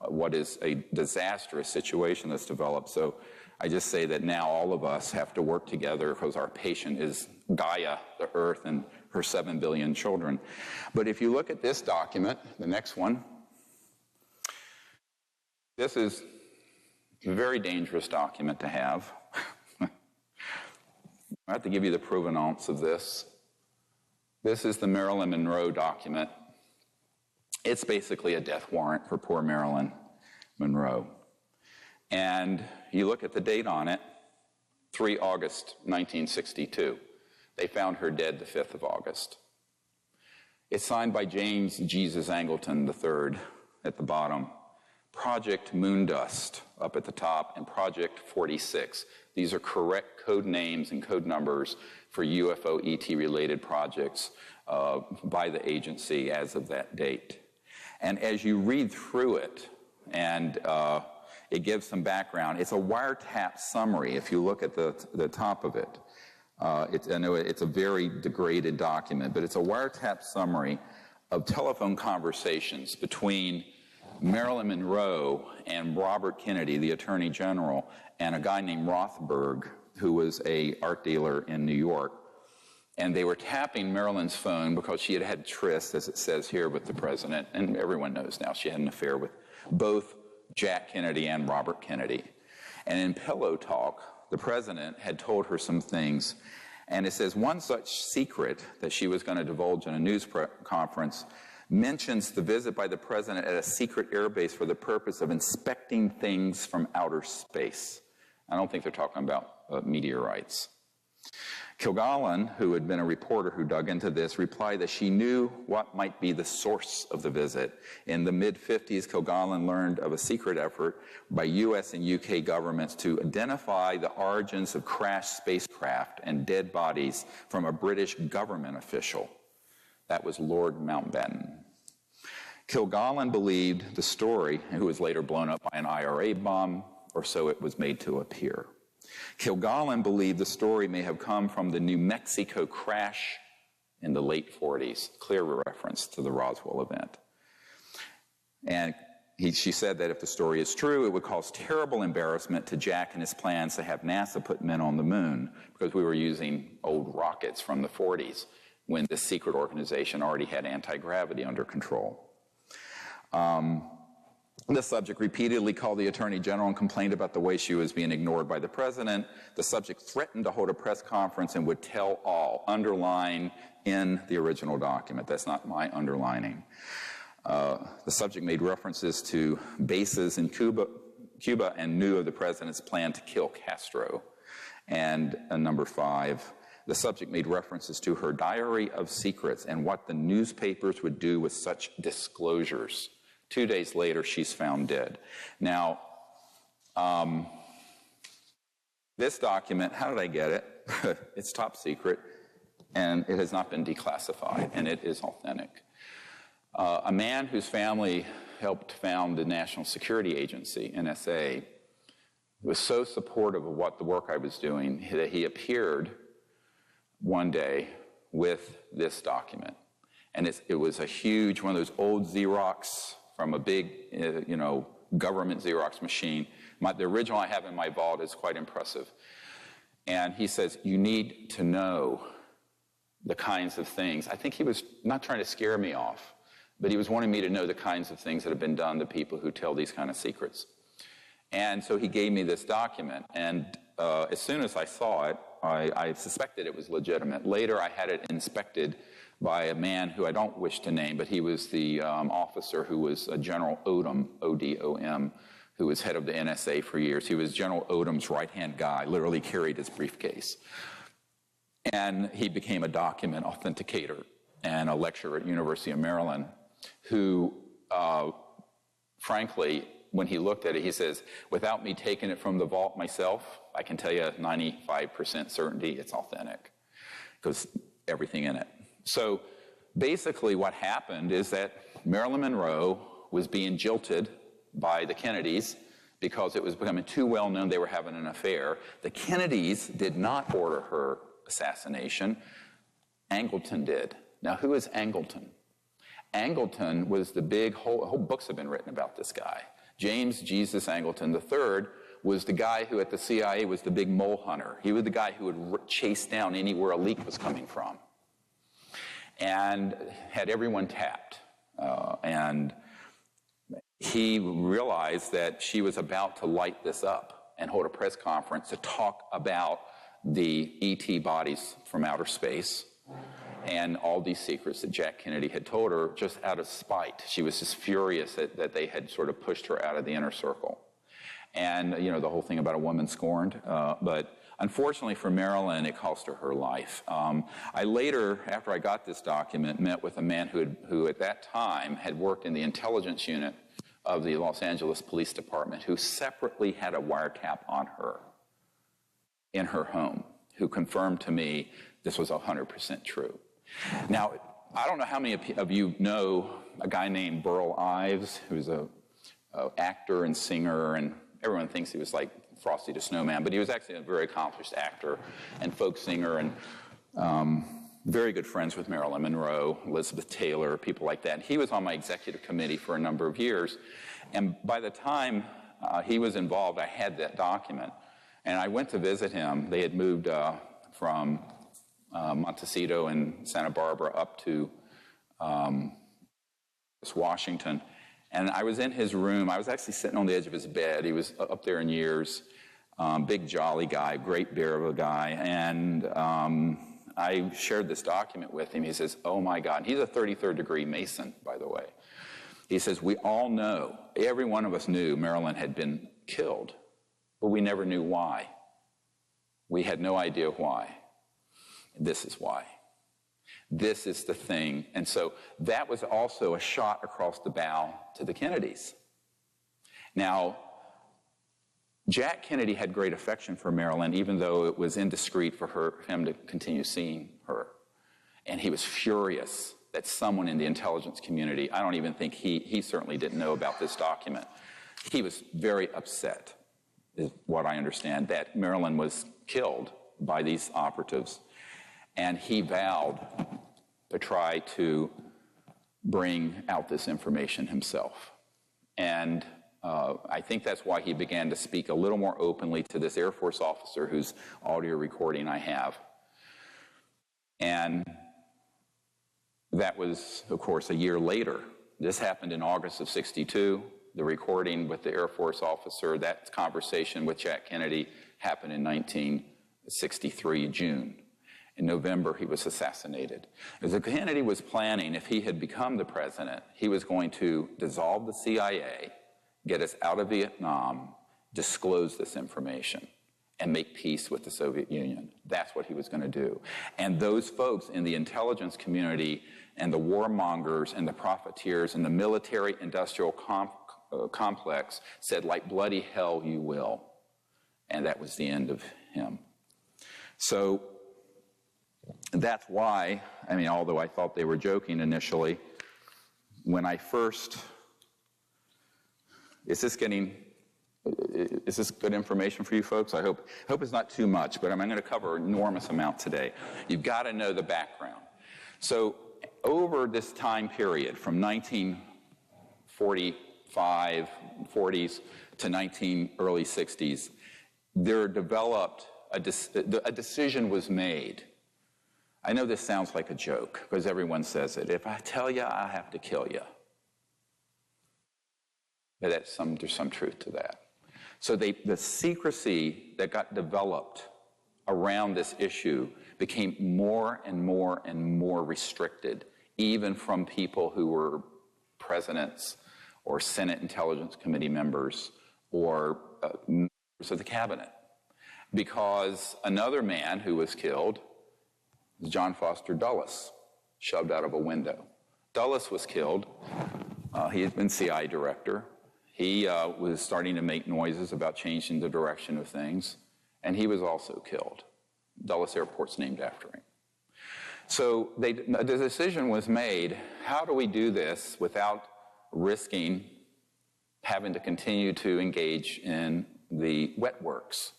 what is a disastrous situation that's developed. So I just say that now all of us have to work together because our patient is Gaia, the Earth, and her 7 billion children. But if you look at this document, the next one, this is a very dangerous document to have. I have to give you the provenance of this. This is the Marilyn Monroe document. It's basically a death warrant for poor Marilyn Monroe. And you look at the date on it, 3 August 1962. They found her dead the 5th of August. It's signed by James Jesus Angleton III at the bottom. Project Moondust up at the top, and Project 46. These are correct code names and code numbers for UFO ET-related projects by the agency as of that date. And as you read through it, and it gives some background, it's a wiretap summary if you look at the top of it. I know it's a very degraded document, but it's a wiretap summary of telephone conversations between Marilyn Monroe and Robert Kennedy, the Attorney General, and a guy named Rothberg, who was an art dealer in New York. And they were tapping Marilyn's phone because she had had tryst, as it says here, with the president. And everyone knows now she had an affair with both Jack Kennedy and Robert Kennedy. And in pillow talk, the president had told her some things. And it says one such secret that she was going to divulge in a news conference mentions the visit by the president at a secret airbase for the purpose of inspecting things from outer space. I don't think they're talking about meteorites. Kilgallen, who had been a reporter who dug into this, replied that she knew what might be the source of the visit. In the mid-50s, Kilgallen learned of a secret effort by U.S. and U.K. governments to identify the origins of crashed spacecraft and dead bodies from a British government official. That was Lord Mountbatten. Kilgallen believed the story, who was later blown up by an IRA bomb, or so it was made to appear. Kilgallen believed the story may have come from the New Mexico crash in the late 40s, clear reference to the Roswell event. And she said that if the story is true, it would cause terrible embarrassment to Jack and his plans to have NASA put men on the moon, because we were using old rockets from the 40s when this secret organization already had anti-gravity under control. The subject repeatedly called the Attorney General and complained about the way she was being ignored by the president. The subject threatened to hold a press conference and would tell all, underline in the original document. That's not my underlining. The subject made references to bases in Cuba and knew of the president's plan to kill Castro. And number 5, the subject made references to her diary of secrets and what the newspapers would do with such disclosures. 2 days later, she's found dead. Now, this document, how did I get it? It's top secret, and it has not been declassified, and it is authentic. A man whose family helped found the National Security Agency, NSA, was so supportive of what the work I was doing that he appeared one day with this document. And it was a huge, one of those old Xerox from a big, government Xerox machine. The original I have in my vault is quite impressive. And he says, you need to know the kinds of things. I think he was not trying to scare me off, but he was wanting me to know the kinds of things that have been done to people who tell these kind of secrets. And so he gave me this document, and as soon as I saw it, I suspected it was legitimate. Later, I had it inspected by a man who I don't wish to name, but he was the officer who was General Odom, O-D-O-M, who was head of the NSA for years. He was General Odom's right-hand guy, literally carried his briefcase. And he became a document authenticator and a lecturer at University of Maryland who, frankly, when he looked at it, he says, without me taking it from the vault myself, I can tell you 95% certainty it's authentic because everything in it. So basically what happened is that Marilyn Monroe was being jilted by the Kennedys because it was becoming too well known they were having an affair. The Kennedys did not order her assassination. Angleton did. Now, who is Angleton? Angleton was the big, whole books have been written about this guy. James Jesus Angleton III was the guy who at the CIA was the big mole hunter. He was the guy who would chase down anywhere a leak was coming from and had everyone tapped. And he realized that she was about to light this up and hold a press conference to talk about the ET bodies from outer space and all these secrets that Jack Kennedy had told her just out of spite. She was just furious that they had sort of pushed her out of the inner circle. And, the whole thing about a woman scorned. But unfortunately for Marilyn, it cost her her life. I later, after I got this document, met with a man who at that time had worked in the intelligence unit of the Los Angeles Police Department, who separately had a wiretap on her in her home, who confirmed to me this was 100% true. Now, I don't know how many of you know a guy named Burl Ives, who's an actor and singer, and everyone thinks he was like Frosty the Snowman, but he was actually a very accomplished actor and folk singer and very good friends with Marilyn Monroe, Elizabeth Taylor, people like that. He was on my executive committee for a number of years, and by the time he was involved, I had that document. And I went to visit him. They had moved from Montecito and Santa Barbara up to Washington. And I was in his room. I was actually sitting on the edge of his bed. He was up there in years, big jolly guy, great bear of a guy. And I shared this document with him. He says, oh my God. And he's a 33rd degree Mason, by the way. He says, we all know, every one of us knew Marilyn had been killed, but we never knew why. We had no idea why. This is why. This is the thing. And so that was also a shot across the bow to the Kennedys. Now, Jack Kennedy had great affection for Marilyn, even though it was indiscreet for him to continue seeing her. And he was furious that someone in the intelligence community, I don't even think he certainly didn't know about this document. He was very upset, is what I understand, that Marilyn was killed by these operatives. And he vowed to try to bring out this information himself. And I think that's why he began to speak a little more openly to this Air Force officer whose audio recording I have. And that was, of course, a year later. This happened in August of '62. The recording with the Air Force officer, that conversation with Jack Kennedy happened in 1963, June. In November, he was assassinated. As Kennedy was planning, if he had become the president, he was going to dissolve the CIA, get us out of Vietnam, disclose this information, and make peace with the Soviet Union. That's what he was going to do. And those folks in the intelligence community and the warmongers and the profiteers and the military-industrial complex said, like bloody hell you will. And that was the end of him. So that's why, I mean, although I thought they were joking initially, when I first, is this good information for you folks? I hope it's not too much, but I'm going to cover an enormous amount today. You've got to know the background. So over this time period from 1945, 40s to early 60s, there developed a decision was made. I know this sounds like a joke because everyone says it. If I tell you, I have to kill you. But there's some truth to that. So the secrecy that got developed around this issue became more and more and more restricted, even from people who were presidents or Senate Intelligence Committee members or members of the cabinet. Because another man who was killed was John Foster Dulles, shoved out of a window. Dulles was killed. He had been CIA director. He was starting to make noises about changing the direction of things, and he was also killed. Dulles Airport's named after him. So the decision was made, how do we do this without risking having to continue to engage in the wet works?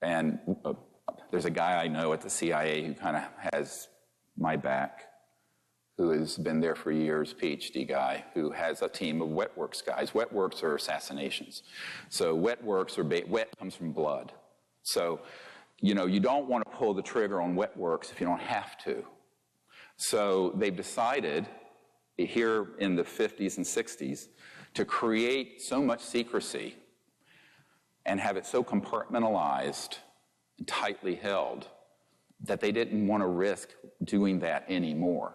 And there's a guy I know at the CIA who kind of has my back, who has been there for years, PhD guy, who has a team of wet works guys. Wet works are assassinations. So wet works are, wet comes from blood. So, you know, you don't want to pull the trigger on wet works if you don't have to. So they've decided here in the 50s and 60s to create so much secrecy and have it so compartmentalized and tightly held that they didn't want to risk doing that anymore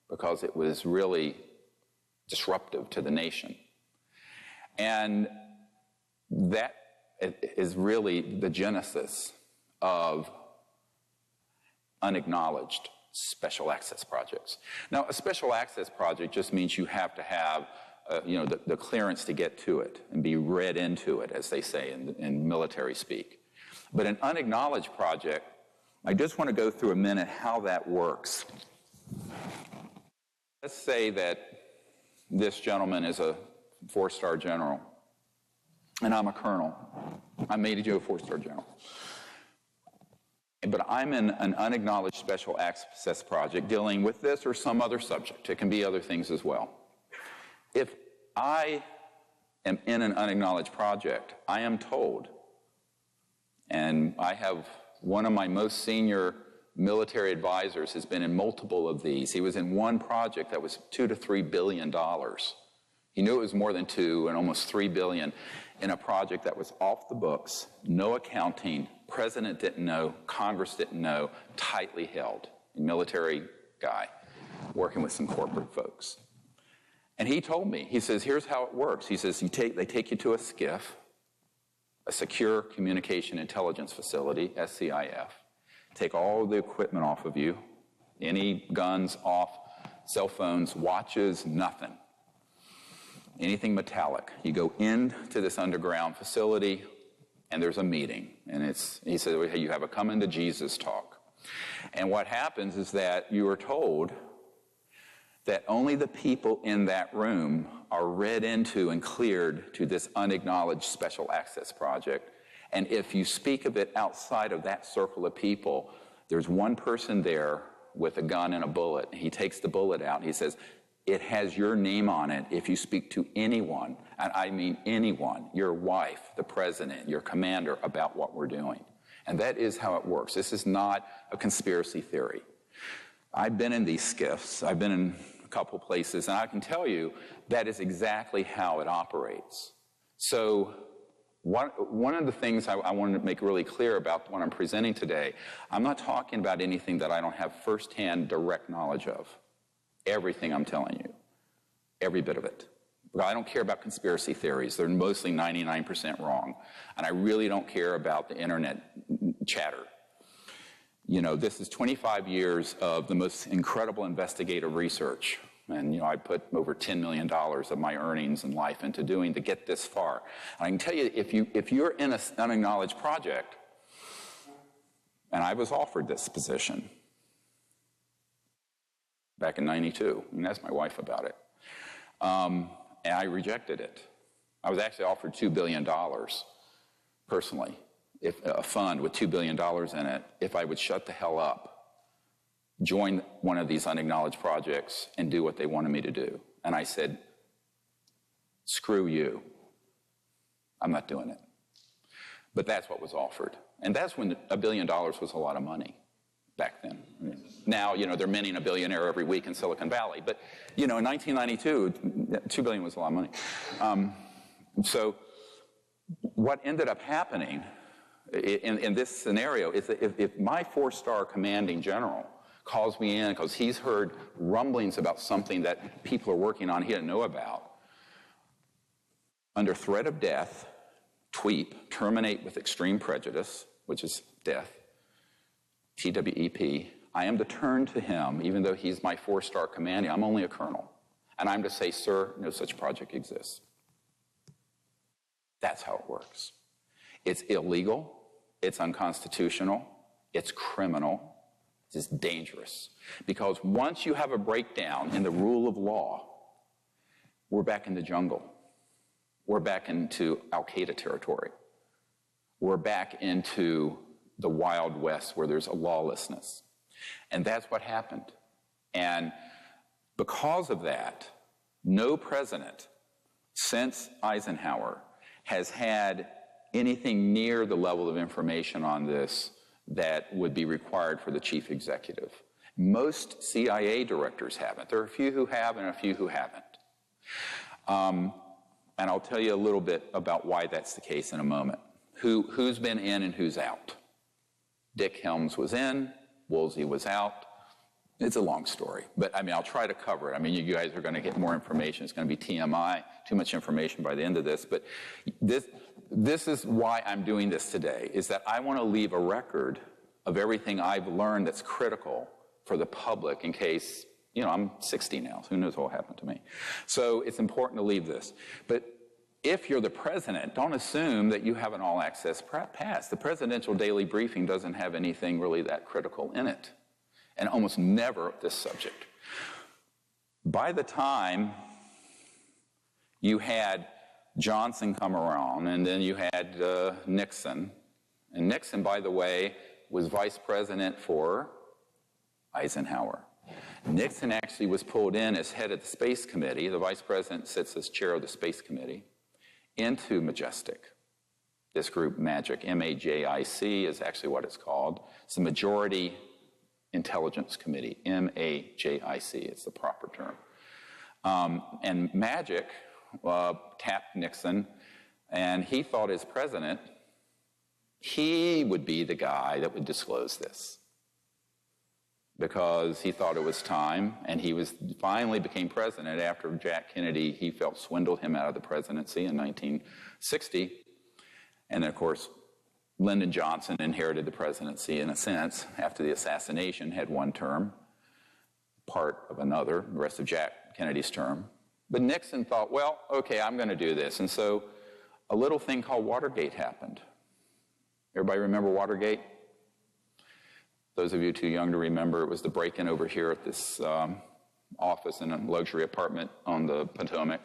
because it was really disruptive to the nation. And that is really the genesis of unacknowledged special access projects. Now, a special access project just means you have to have the clearance to get to it and be read into it, as they say in military speak. But an unacknowledged project, I just want to go through a minute how that works. Let's say that this gentleman is a 4-star general, and I'm a colonel. I'm Major Joe 4-star general. But I'm in an unacknowledged special access project dealing with this or some other subject. It can be other things as well. If I am in an unacknowledged project, I am told, and I have one of my most senior military advisors has been in multiple of these. He was in one project that was $2 to $3 billion. He knew it was more than 2 and almost $3 billion in a project that was off the books, no accounting, president didn't know, Congress didn't know, tightly held. A military guy working with some corporate folks. And he told me, he says, here's how it works. He says, they take you to a SCIF, a secure communication intelligence facility, SCIF, take all the equipment off of you, any guns off, cell phones, watches, nothing. Anything metallic. You go into this underground facility, and there's a meeting. And he said, hey, you have a come into Jesus talk. And what happens is that you are told that only the people in that room are read into and cleared to this unacknowledged special access project. And if you speak of it outside of that circle of people, there's one person there with a gun and a bullet. He takes the bullet out and he says, it has your name on it if you speak to anyone, and I mean anyone, your wife, the president, your commander, about what we're doing. And that is how it works. This is not a conspiracy theory. I've been in these SCIFs. I've been in a couple places, and I can tell you that is exactly how it operates. So one of the things I wanted to make really clear about what I'm presenting today, I'm not talking about anything that I don't have firsthand direct knowledge of. Everything I'm telling you, every bit of it. But I don't care about conspiracy theories. They're mostly 99% wrong. And I really don't care about the internet chatter. You know, this is 25 years of the most incredible investigative research. And, you know, I put over $10 million of my earnings and life into doing to get this far. And I can tell you, if you're in an unacknowledged project, and I was offered this position back in '92, and asked my wife about it. And I rejected it. I was actually offered $2 billion, personally, a fund with $2 billion in it, if I would shut the hell up. join one of these unacknowledged projects and do what they wanted me to do. And I said, screw you. I'm not doing it. But that's what was offered. And that's when $1 billion was a lot of money back then. Now, they're minting a billionaire every week in Silicon Valley. But, in 1992, $2 billion was a lot of money. So what ended up happening in this scenario is that if my 4-star commanding general calls me in because he's heard rumblings about something that people are working on he didn't know about, under threat of death, TWEEP, terminate with extreme prejudice, which is death, TWEP, I am to turn to him, even though he's my 4-star commanding. I'm only a colonel. And I'm to say, sir, no such project exists. That's how it works. It's illegal. It's unconstitutional. It's criminal. It's dangerous. Because once you have a breakdown in the rule of law, we're back in the jungle. We're back into Al-Qaeda territory. We're back into the Wild West where there's a lawlessness. And that's what happened. And because of that, no president since Eisenhower has had anything near the level of information on this that would be required for the chief executive. Most CIA directors haven't. There are a few who have and a few who haven't. And I'll tell you a little bit about why that's the case in a moment. Who's been in and who's out? Dick Helms was in, Woolsey was out. It's a long story, but I'll try to cover it. You guys are going to get more information. It's going to be TMI, too much information by the end of this. But this is why I'm doing this today, is that I want to leave a record of everything I've learned that's critical for the public in case, I'm 60 now, so who knows what will happen to me. So it's important to leave this. But if you're the president, don't assume that you have an all-access pass. The presidential daily briefing doesn't have anything really that critical in it, and almost never this subject. By the time you had Johnson come around, and then you had Nixon, and Nixon, by the way, was vice president for Eisenhower. Nixon actually was pulled in as head of the Space Committee. The vice president sits as chair of the Space Committee into Majestic. This group, MAGIC, M-A-J-I-C, is actually what it's called. It's the Majority Intelligence Committee, M-A-J-I-C, it's the proper term. And MAGIC tapped Nixon, and he thought as president, he would be the guy that would disclose this, because he thought it was time, and he finally became president after Jack Kennedy, he felt, swindled him out of the presidency in 1960. And then, of course, Lyndon Johnson inherited the presidency in a sense after the assassination, had one term, part of another, the rest of Jack Kennedy's term. But Nixon thought, well, okay, I'm going to do this. And so a little thing called Watergate happened. Everybody remember Watergate? Those of you too young to remember, it was the break-in over here at this office in a luxury apartment on the Potomac.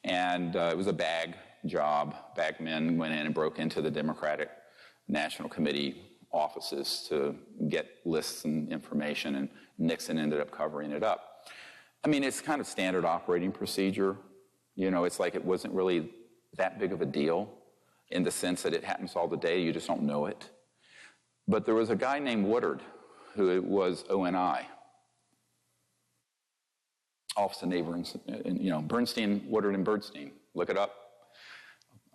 And it was a bag job. Bagmen went in and broke into the Democratic National Committee offices to get lists and information, and Nixon ended up covering it up. It's kind of standard operating procedure. It's like it wasn't really that big of a deal in the sense that it happens all the day, you just don't know it. But there was a guy named Woodard who was ONI, Office of Naval, Bernstein, Woodard and Bernstein, look it up.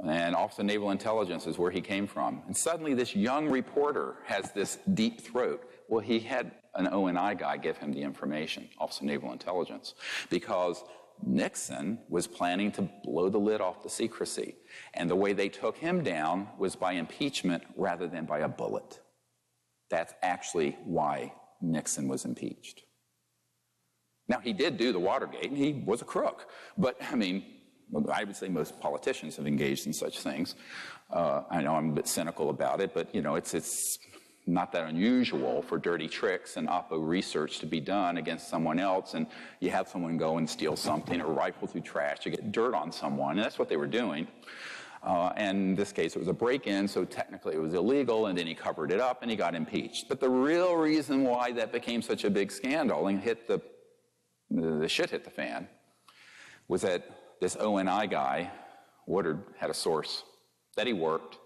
And Office of Naval Intelligence is where he came from. And suddenly this young reporter has this deep throat. Well, he had an ONI guy give him the information, Office of Naval Intelligence, because Nixon was planning to blow the lid off the secrecy. And the way they took him down was by impeachment rather than by a bullet. That's actually why Nixon was impeached. Now, he did do the Watergate, and he was a crook. But, I would say most politicians have engaged in such things. I know I'm a bit cynical about it, but, it's not that unusual for dirty tricks and oppo research to be done against someone else, and you have someone go and steal something or rifle through trash to get dirt on someone, and that's what they were doing. And in this case, it was a break-in, so technically it was illegal, and then he covered it up and he got impeached. But the real reason why that became such a big scandal and the shit hit the fan was that this ONI guy, Woodard, had a source that he worked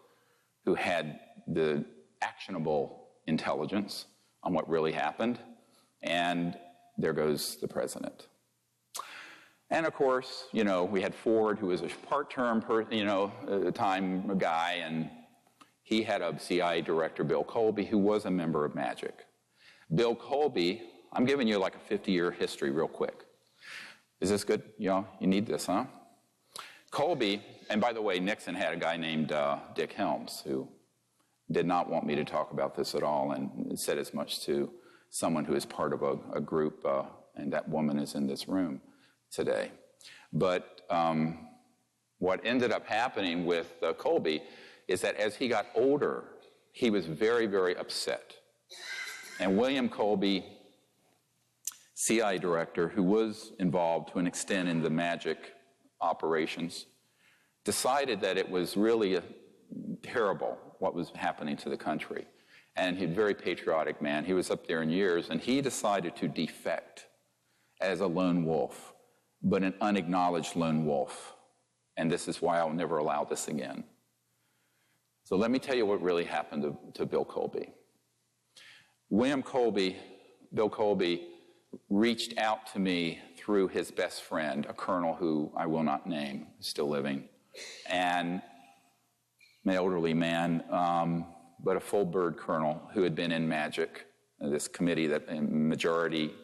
who had the actionable intelligence on what really happened, and there goes the president. And of course, you know, we had Ford, who was a part-term, time guy, and he had a CIA director, Bill Colby, who was a member of MAGIC. Bill Colby, I'm giving you like a 50-year history real quick. Is this good? You know, you need this, huh? Colby, and by the way, Nixon had a guy named Dick Helms, who did not want me to talk about this at all, and said as much to someone who is part of a group, and that woman is in this room today. But what ended up happening with Colby is that as he got older, he was very, very upset. And William Colby, CIA director, who was involved to an extent in the MAGIC operations, decided that it was really terrible what was happening to the country. And he's a very patriotic man. He was up there in years, and he decided to defect as a lone wolf, but an unacknowledged lone wolf. And this is why I'll never allow this again. So let me tell you what really happened to Bill Colby. Bill Colby, reached out to me through his best friend, a colonel who I will not name, still living, and an elderly man, but a full-bird colonel who had been in MAGIC, this committee, that majority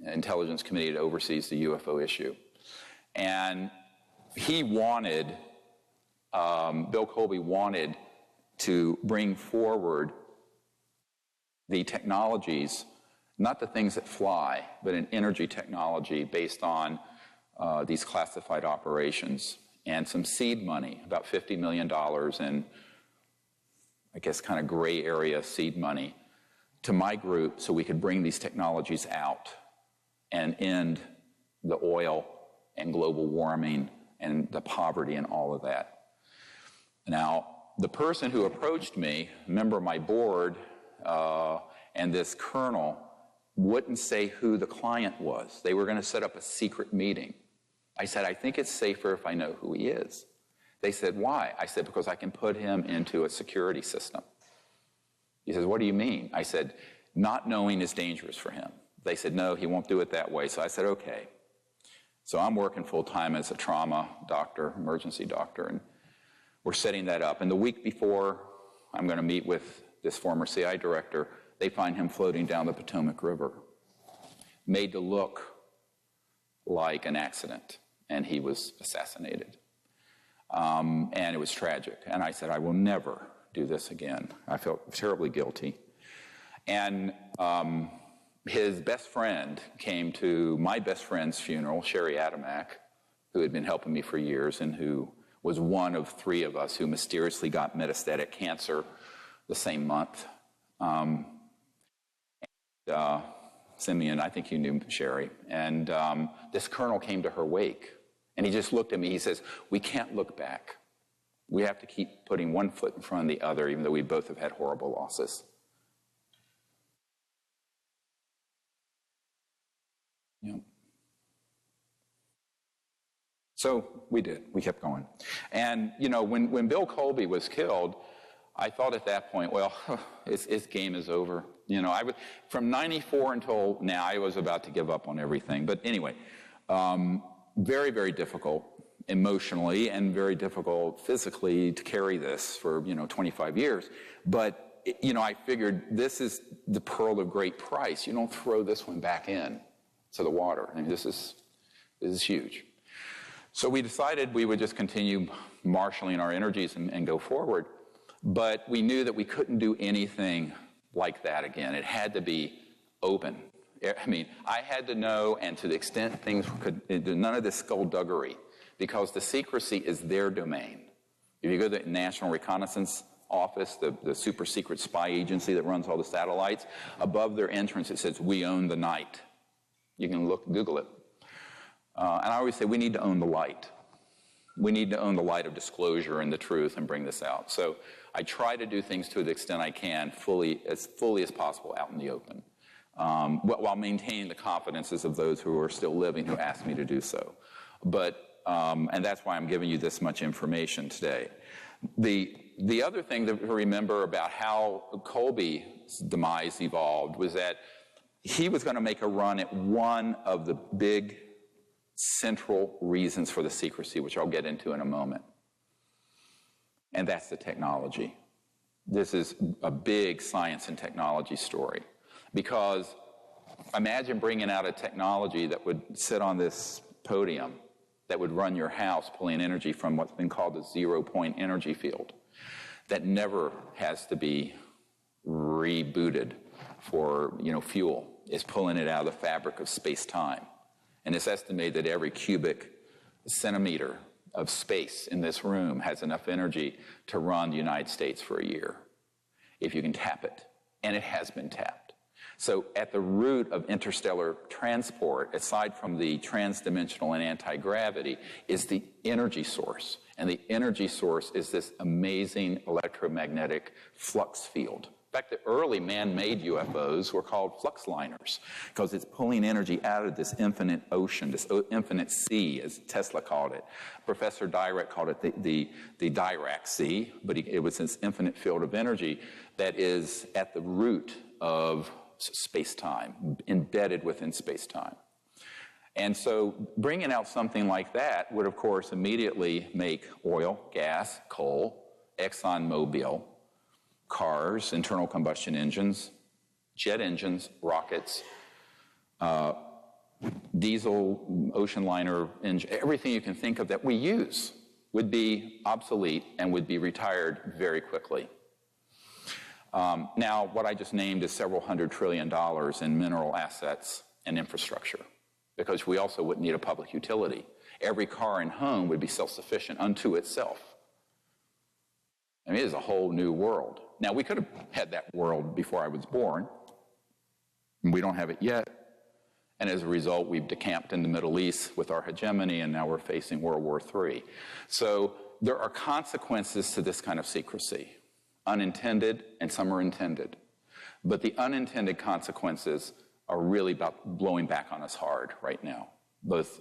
intelligence committee that oversees the UFO issue. And he wanted, Bill Colby wanted to bring forward the technologies, not the things that fly, but an energy technology based on these classified operations, and some seed money, about $50 million in, I guess, kind of gray area seed money to my group so we could bring these technologies out and end the oil and global warming and the poverty and all of that. Now, the person who approached me, a member of my board, and this colonel, wouldn't say who the client was. They were going to set up a secret meeting. I said, I think it's safer if I know who he is. They said, why? I said, because I can put him into a security system. He says, what do you mean? I said, not knowing is dangerous for him. They said, no, he won't do it that way. So I said, okay. So I'm working full-time as a trauma doctor, emergency doctor, and we're setting that up. And the week before I'm going to meet with this former CIA director, they find him floating down the Potomac River, made to look like an accident, and he was assassinated. And it was tragic. And I said, I will never do this again. I felt terribly guilty. And his best friend came to my best friend's funeral, Sherry Adamak, who had been helping me for years and who was one of 3 of us who mysteriously got metastatic cancer the same month. Simeon, I think you knew Sherry, and this colonel came to her wake, and he just looked at me. He says, we can't look back. We have to keep putting one foot in front of the other, even though we both have had horrible losses. Yeah. So we did. We kept going. And, you know, when Bill Colby was killed, I thought at that point, well, his game is over. You know, from 94 until now, I was about to give up on everything. But anyway, very, very difficult emotionally and very difficult physically to carry this for, 25 years. But, I figured this is the pearl of great price. You don't throw this one back in to the water. I mean, this is huge. So we decided we would just continue marshaling our energies and go forward. But we knew that we couldn't do anything like that again. It had to be open. I mean, I had to know, and to the extent things could, none of this skullduggery, because the secrecy is their domain. If you go to the National Reconnaissance Office, the super secret spy agency that runs all the satellites, above their entrance it says, we own the night. You can Google it. And I always say, we need to own the light. we need to own the light of disclosure and the truth and bring this out. So I try to do things to the extent I can, fully as possible out in the open, while maintaining the confidences of those who are still living who ask me to do so. But, and that's why I'm giving you this much information today. The other thing to remember about how Colby's demise evolved was that he was going to make a run at one of the big central reasons for the secrecy, which I'll get into in a moment. And that's the technology. This is a big science and technology story. Because imagine bringing out a technology that would sit on this podium, that would run your house, pulling energy from what's been called the zero-point energy field, that never has to be rebooted for, fuel. It's pulling it out of the fabric of space-time. And it's estimated that every cubic centimeter of space in this room has enough energy to run the United States for a year, if you can tap it. And it has been tapped. So at the root of interstellar transport, aside from the transdimensional and anti-gravity, is the energy source. And the energy source is this amazing electromagnetic flux field. In fact, the early man-made UFOs were called flux liners because it's pulling energy out of this infinite ocean, this infinite sea, as Tesla called it. Professor Dirac called it the Dirac Sea, but it was this infinite field of energy that is at the root of space-time, embedded within space-time. And so bringing out something like that would, of course, immediately make oil, gas, coal, ExxonMobil, cars, internal combustion engines, jet engines, rockets, diesel, ocean liner engine, everything you can think of that we use would be obsolete and would be retired very quickly. Now, what I just named is several $100 trillion in mineral assets and infrastructure, because we also wouldn't need a public utility. Every car and home would be self-sufficient unto itself. I mean, it is a whole new world. Now, we could have had that world before I was born, and we don't have it yet. And as a result, we've decamped in the Middle East with our hegemony, and now we're facing World War III. So there are consequences to this kind of secrecy, unintended, and some are intended. But the unintended consequences are really about blowing back on us hard right now, both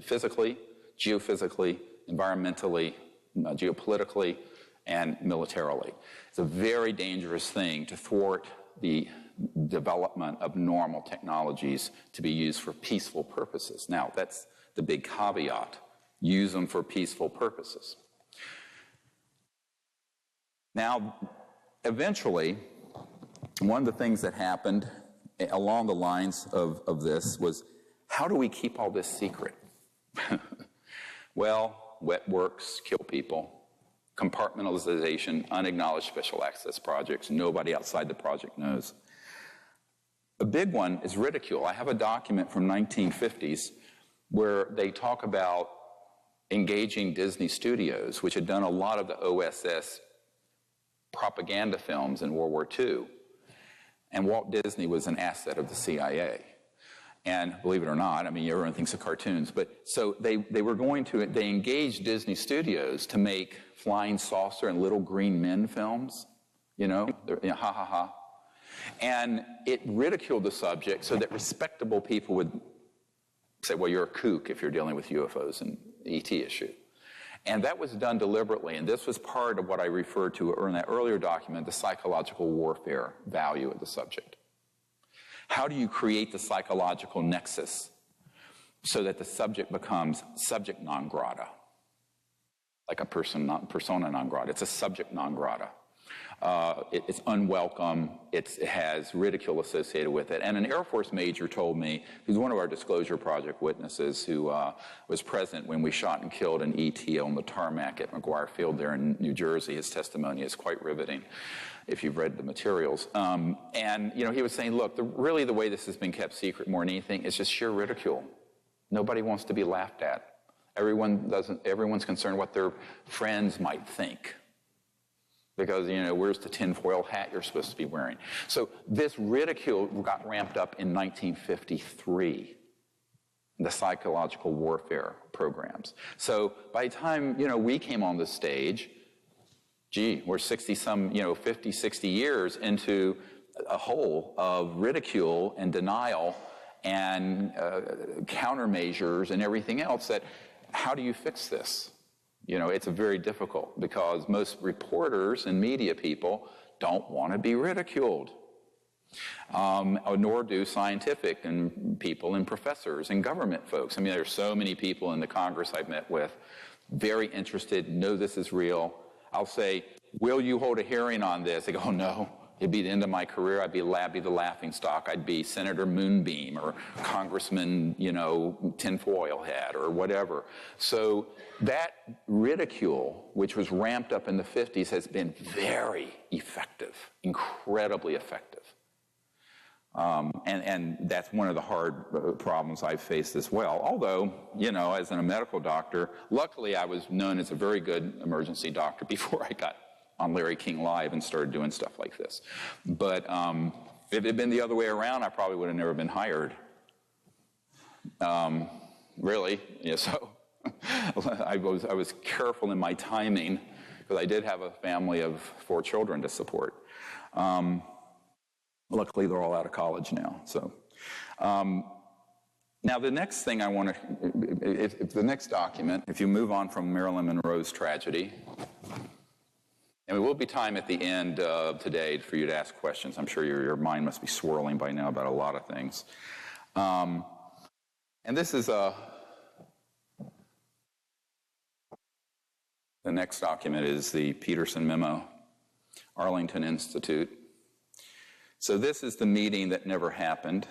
physically, geophysically, environmentally, geopolitically, and militarily. It's a very dangerous thing to thwart the development of normal technologies to be used for peaceful purposes. Now, that's the big caveat. Use them for peaceful purposes. Now, eventually, one of the things that happened along the lines of this was, how do we keep all this secret? Well, wet works kill people. Compartmentalization, unacknowledged special access projects. Nobody outside the project knows. A big one is ridicule. I have a document from 1950s where they talk about engaging Disney Studios, which had done a lot of the OSS propaganda films in World War II. And Walt Disney was an asset of the CIA. And believe it or not, I mean, everyone thinks of cartoons, but so they engaged Disney Studios to make Flying Saucer and Little Green Men films, ha ha ha. And it ridiculed the subject so that respectable people would say, well, you're a kook if you're dealing with UFOs and ET issue. And that was done deliberately, and this was part of what I referred to in that earlier document, the psychological warfare value of the subject. How do you create the psychological nexus so that the subject becomes subject non grata? Like a persona non grata. It's a subject non grata. It's unwelcome. It has ridicule associated with it. And an Air Force major told me, who's one of our Disclosure Project witnesses, who was present when we shot and killed an ET on the tarmac at McGuire Field there in New Jersey. His testimony is quite riveting, if you've read the materials. And he was saying, look, really the way this has been kept secret more than anything is just sheer ridicule. Nobody wants to be laughed at. Everyone's concerned what their friends might think. Because, where's the tinfoil hat you're supposed to be wearing? So this ridicule got ramped up in 1953. the psychological warfare programs. So by the time, we came on the stage, we're 50, 60 years into a hole of ridicule and denial and countermeasures and everything else that, how do you fix this? It's very difficult because most reporters and media people don't want to be ridiculed. Nor do scientific and people and professors and government folks. I mean, there's so many people in the Congress I've met with, very interested, know this is real. I'll say, will you hold a hearing on this? They go, oh, no. It'd be the end of my career. I'd be the laughing stock. I'd be Senator Moonbeam or Congressman, Tinfoil Hat or whatever. So that ridicule, which was ramped up in the 50s, has been very effective, incredibly effective. And that's one of the hard problems I've faced as well. Although, as a medical doctor, luckily I was known as a very good emergency doctor before I got on Larry King Live and started doing stuff like this. But if it had been the other way around, I probably would have never been hired. Really, so I was careful in my timing because I did have a family of 4 children to support. Luckily, they're all out of college now. So, now the next thing I want to, if the next document, if you move on from Marilyn Monroe's tragedy, and there will be time at the end of today for you to ask questions. I'm sure your mind must be swirling by now about a lot of things. And this is the next document is the Peterson Memo, Arlington Institute. So this is the meeting that never happened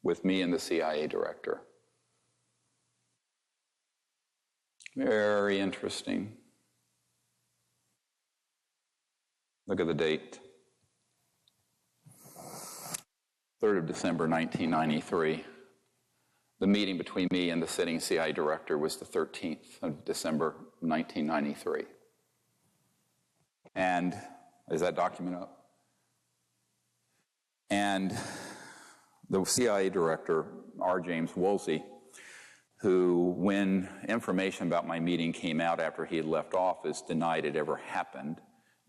with me and the CIA director. Very interesting. Look at the date. 3rd of December, 1993. The meeting between me and the sitting CIA director was the 13th of December, 1993. And is that document up? And the CIA director, R. James Woolsey, who, when information about my meeting came out after he had left office, denied it ever happened.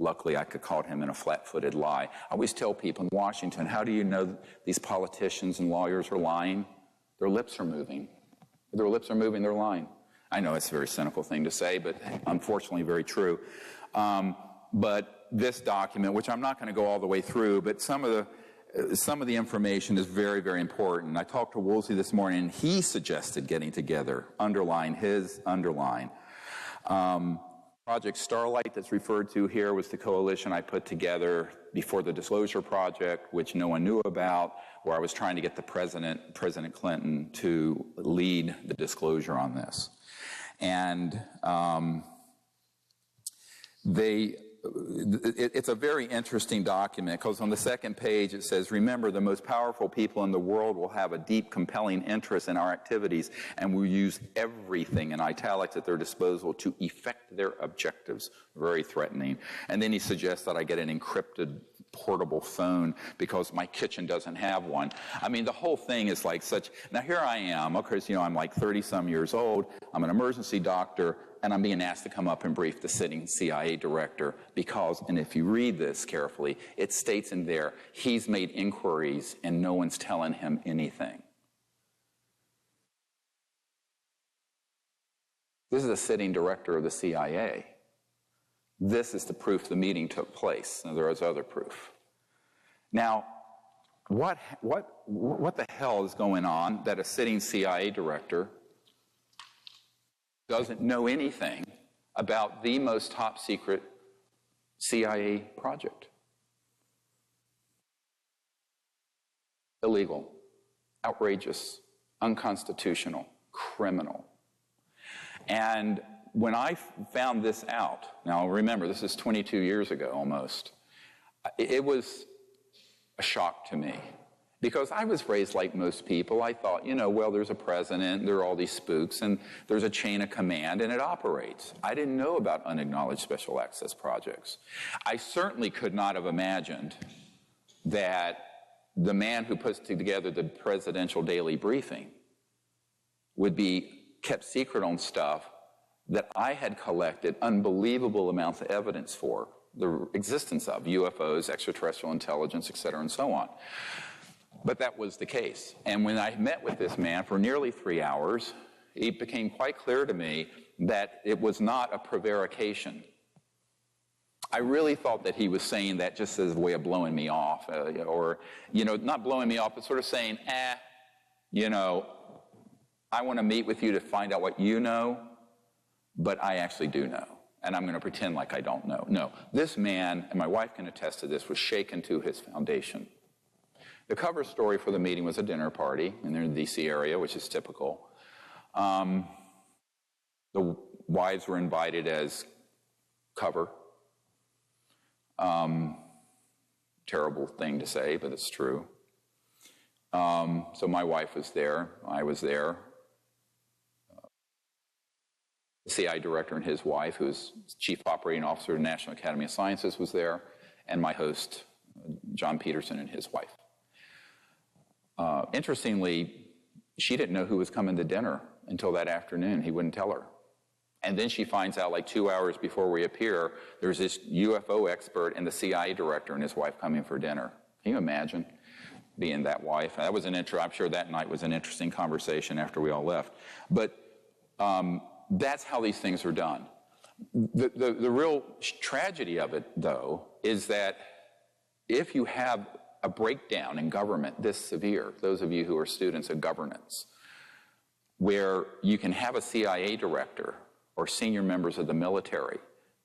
Luckily, I could call him in a flat-footed lie. I always tell people in Washington, how do you know these politicians and lawyers are lying? Their lips are moving. If their lips are moving, they're lying. I know it's a very cynical thing to say, but unfortunately very true. But this document, which I'm not going to go all the way through, but some of the information is very, very important. I talked to Woolsey this morning, and he suggested getting together, underline. Project Starlight that's referred to here was the coalition I put together before the Disclosure Project, which no one knew about, where I was trying to get the President Clinton, to lead the disclosure on this. And it's a very interesting document because on the second page it says, remember, the most powerful people in the world will have a deep, compelling interest in our activities and will use everything in italics at their disposal to effect their objectives. Very threatening. And then he suggests that I get an encrypted portable phone because my kitchen doesn't have one. I mean, the whole thing is like such. Now here I am, of course, I'm like 30-some years old. I'm an emergency doctor. And I'm being asked to come up and brief the sitting CIA director because, and if you read this carefully, it states in there, he's made inquiries and no one's telling him anything. This is the sitting director of the CIA. This is the proof the meeting took place. And there is other proof. Now, what the hell is going on that a sitting CIA director doesn't know anything about the most top secret CIA project? Illegal, outrageous, unconstitutional, criminal. And when I found this out, now remember, this is 22 years ago almost, it was a shock to me. Because I was raised like most people. I thought, well, there's a president, there are all these spooks, and there's a chain of command, and it operates. I didn't know about unacknowledged special access projects. I certainly could not have imagined that the man who puts together the presidential daily briefing would be kept secret on stuff that I had collected unbelievable amounts of evidence for the existence of UFOs, extraterrestrial intelligence, et cetera, and so on. But that was the case. And when I met with this man for nearly 3 hours, it became quite clear to me that it was not a prevarication. I really thought that he was saying that just as a way of blowing me off, or, not blowing me off, but sort of saying, I want to meet with you to find out what you know, but I actually do know, and I'm going to pretend like I don't know. No, this man, and my wife can attest to this, was shaken to his foundation. The cover story for the meeting was a dinner party in the D.C. area, which is typical. The wives were invited as cover. Terrible thing to say, but it's true. So my wife was there. I was there. The CI director and his wife, who's chief operating officer of the National Academy of Sciences, was there, and my host, John Peterson, and his wife. Interestingly, she didn't know who was coming to dinner until that afternoon. He wouldn't tell her. And then she finds out like 2 hours before we appear, there's this UFO expert and the CIA director and his wife coming for dinner. Can you imagine being that wife? That was I'm sure that night was an interesting conversation after we all left. But that's how these things are done. The real tragedy of it, though, is that if you have a breakdown in government this severe, those of you who are students of governance, where you can have a CIA director or senior members of the military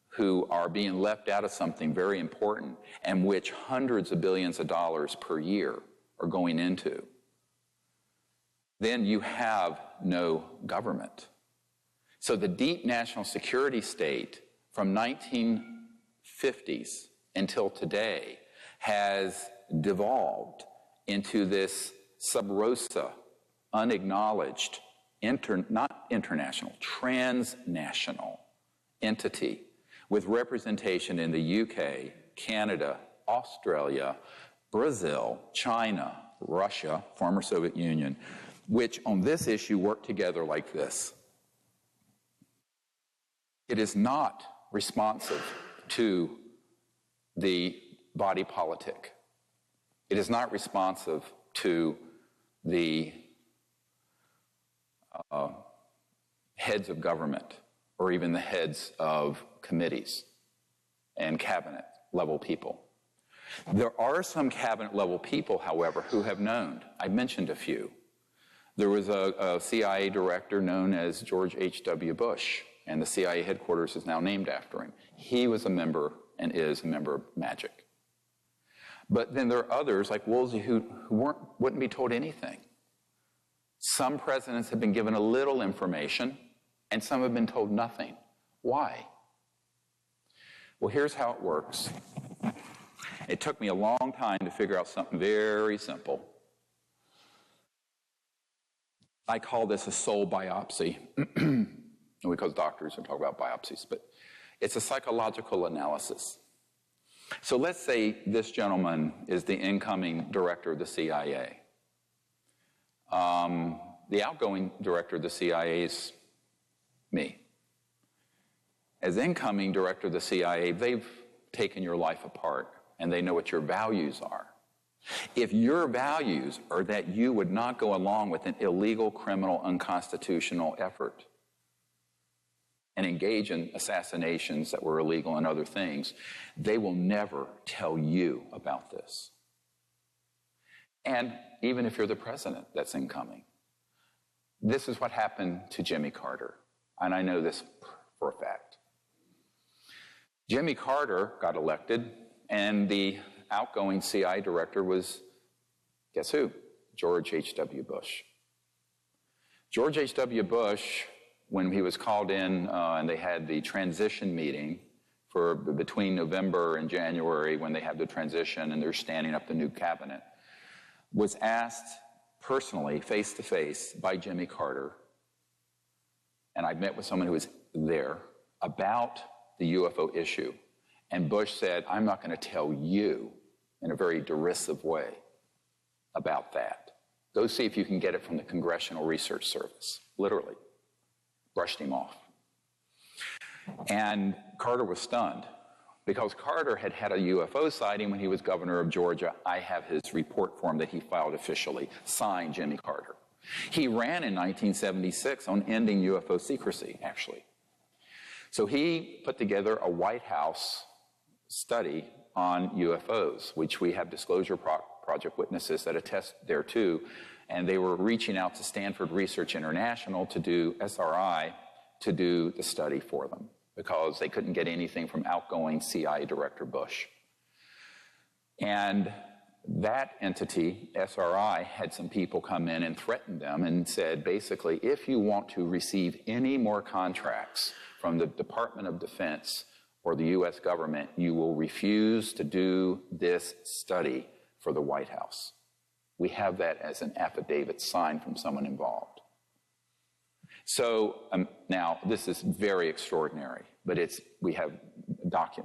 who are being left out of something very important and which hundreds of billions of dollars per year are going into, then you have no government. So the deep national security state from 1950s until today has devolved into this sub rosa, unacknowledged, not international, transnational entity with representation in the UK, Canada, Australia, Brazil, China, Russia, former Soviet Union, which on this issue work together like this. It is not responsive to the body politic. It is not responsive to the heads of government or even the heads of committees and cabinet level people. There are some cabinet level people, however, who have known. I mentioned a few. There was a CIA director known as George H.W. Bush, and the CIA headquarters is now named after him. He was a member and is a member of MAGIC. But then there are others like Woolsey who wouldn't be told anything. Some presidents have been given a little information, and some have been told nothing. Why? Well, here's how it works. It took me a long time to figure out something very simple. I call this a soul biopsy. Because doctors don't talk about biopsies, but it's a psychological analysis. So let's say this gentleman is the incoming director of the CIA. The outgoing director of the CIA is me. As incoming director of the CIA, they've taken your life apart, and they know what your values are. If your values are that you would not go along with an illegal, criminal, unconstitutional effort and engage in assassinations that were illegal and other things, they will never tell you about this. And even if you're the president that's incoming, this is what happened to Jimmy Carter. And I know this for a fact. Jimmy Carter got elected, and the outgoing CIA director was, guess who? George H.W. Bush. George H.W. Bush, when he was called in and they had the transition meeting for between November and January when they had the transition and they're standing up the new cabinet, was asked personally, face-to-face, by Jimmy Carter, and I met with someone who was there, about the UFO issue. And Bush said, I'm not going to tell you, in a very derisive way, about that. Go see if you can get it from the Congressional Research Service. Literally. Brushed him off. And Carter was stunned because Carter had had a UFO sighting when he was governor of Georgia. I have his report form that he filed officially, signed Jimmy Carter. He ran in 1976 on ending UFO secrecy, actually. So he put together a White House study on UFOs, which we have Disclosure Project witnesses that attest thereto, and they were reaching out to Stanford Research International to do SRI to do the study for them because they couldn't get anything from outgoing CIA Director Bush. And that entity, SRI, had some people come in and threaten them and said, basically, if you want to receive any more contracts from the Department of Defense or the U.S. government, you will refuse to do this study for the White House. We have that as an affidavit signed from someone involved. So now this is very extraordinary, but we have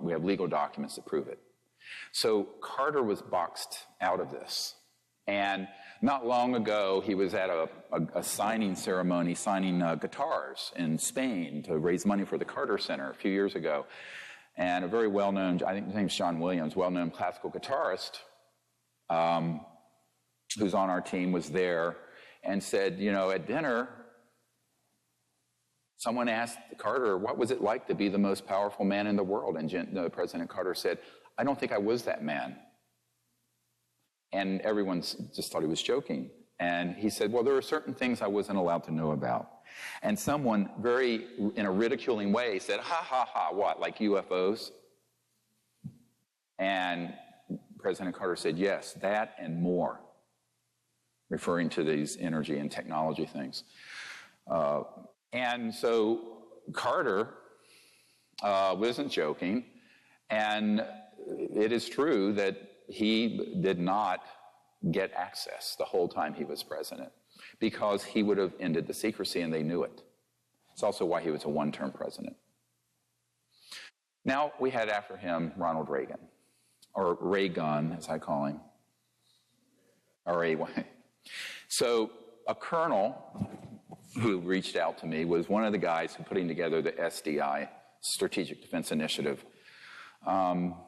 legal documents to prove it. So Carter was boxed out of this. And not long ago, he was at a signing ceremony, signing guitars in Spain to raise money for the Carter Center a few years ago. And a very well-known, I think his name's Shawn Williams, well-known classical guitarist who's on our team was there and said, you know, at dinner, someone asked Carter, what was it like to be the most powerful man in the world? And President Carter said, I don't think I was that man. And everyone just thought he was joking. And he said, well, there are certain things I wasn't allowed to know about. And someone in a ridiculing way said, ha, ha, ha, what, like UFOs? And President Carter said, yes, that and more, referring to these energy and technology things. And so Carter wasn't joking, and it is true that he did not get access the whole time he was president because he would have ended the secrecy and they knew it. It's also why he was a one-term president. Now we had after him Ronald Reagan, or Reagan as I call him, R-A-Y. So a colonel who reached out to me was one of the guys who putting together the SDI, Strategic Defense Initiative,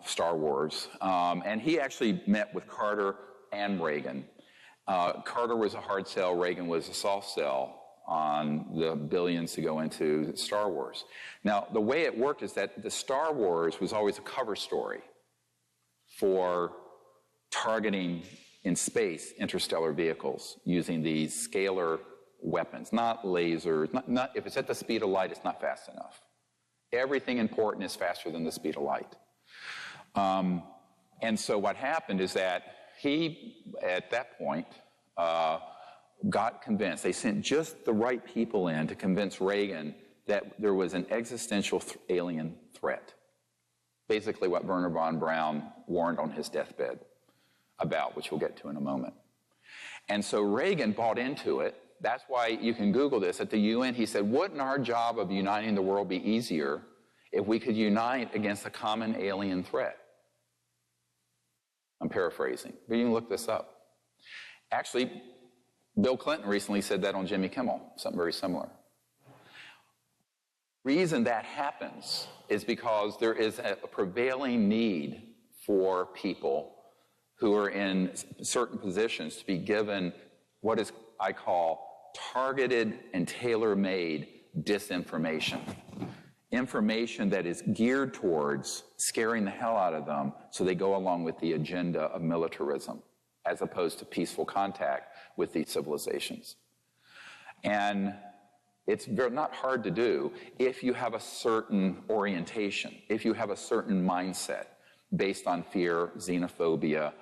Star Wars. And he actually met with Carter and Reagan. Carter was a hard sell, Reagan was a soft sell on the billions to go into Star Wars. Now, the way it worked is that the Star Wars was always a cover story for targeting in space interstellar vehicles using these scalar weapons, not lasers. If it's at the speed of light, it's not fast enough. Everything important is faster than the speed of light. And so what happened is that he, at that point, got convinced. They sent just the right people in to convince Reagan that there was an existential alien threat. Basically what Wernher von Braun warned on his deathbed about, which we'll get to in a moment. And so Reagan bought into it. That's why you can Google this. At the UN, he said, wouldn't our job of uniting the world be easier if we could unite against a common alien threat? I'm paraphrasing, but you can look this up. Actually, Bill Clinton recently said that on Jimmy Kimmel, something very similar. The reason that happens is because there is a prevailing need for people who are in certain positions to be given what is, I call, targeted and tailor-made disinformation. Information that is geared towards scaring the hell out of them so they go along with the agenda of militarism as opposed to peaceful contact with these civilizations. And it's not hard to do if you have a certain orientation, if you have a certain mindset based on fear, xenophobia,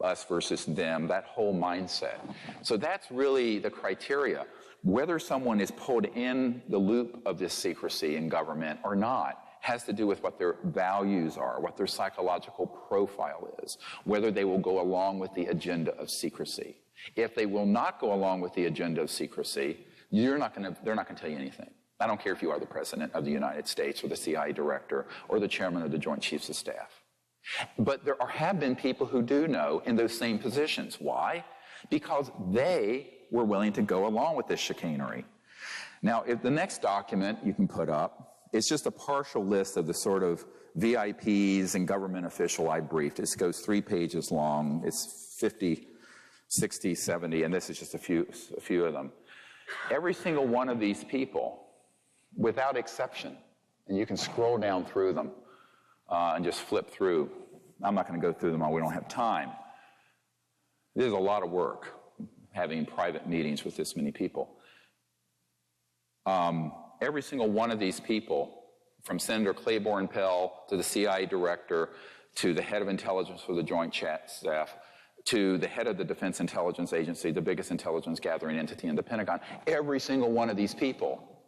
us versus them, that whole mindset. So that's really the criteria. Whether someone is pulled in the loop of this secrecy in government or not has to do with what their values are, what their psychological profile is, whether they will go along with the agenda of secrecy. If they will not go along with the agenda of secrecy, they're not going to tell you anything. I don't care if you are the President of the United States or the CIA Director or the Chairman of the Joint Chiefs of Staff. But there have been people who do know in those same positions. Why? because they were willing to go along with this chicanery. Now, if the next document you can put up, it's just a partial list of the sort of VIPs and government official I briefed. It goes 3 pages long. It's 50, 60, 70, and this is just a few of them. Every single one of these people, without exception, and you can scroll down through them and just flip through. I'm not going to go through them all. We don't have time. There's a lot of work having private meetings with this many people. Every single one of these people, from Senator Claiborne Pell to the CIA director to the head of intelligence for the Joint Staff to the head of the Defense Intelligence Agency, the biggest intelligence gathering entity in the Pentagon, every single one of these people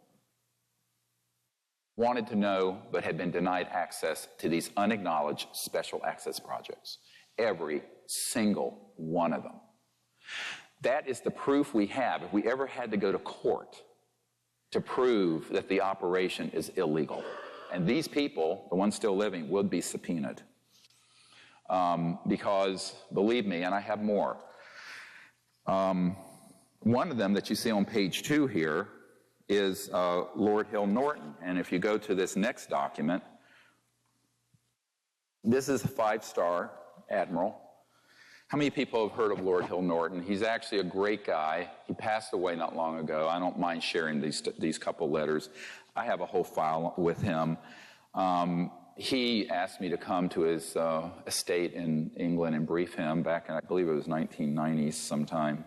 wanted to know but had been denied access to these unacknowledged special access projects. Every single one of them. That is the proof we have. If we ever had to go to court to prove that the operation is illegal. And these people, the ones still living, would be subpoenaed. Because, believe me, and I have more, one of them that you see on page 2 here is Lord Hill Norton. And if you go to this next document, this is a 5-star admiral. How many people have heard of Lord Hill Norton? He's actually a great guy. He passed away not long ago. I don't mind sharing these couple letters. I have a whole file with him. He asked me to come to his estate in England and brief him back in, I believe it was 1990s sometime.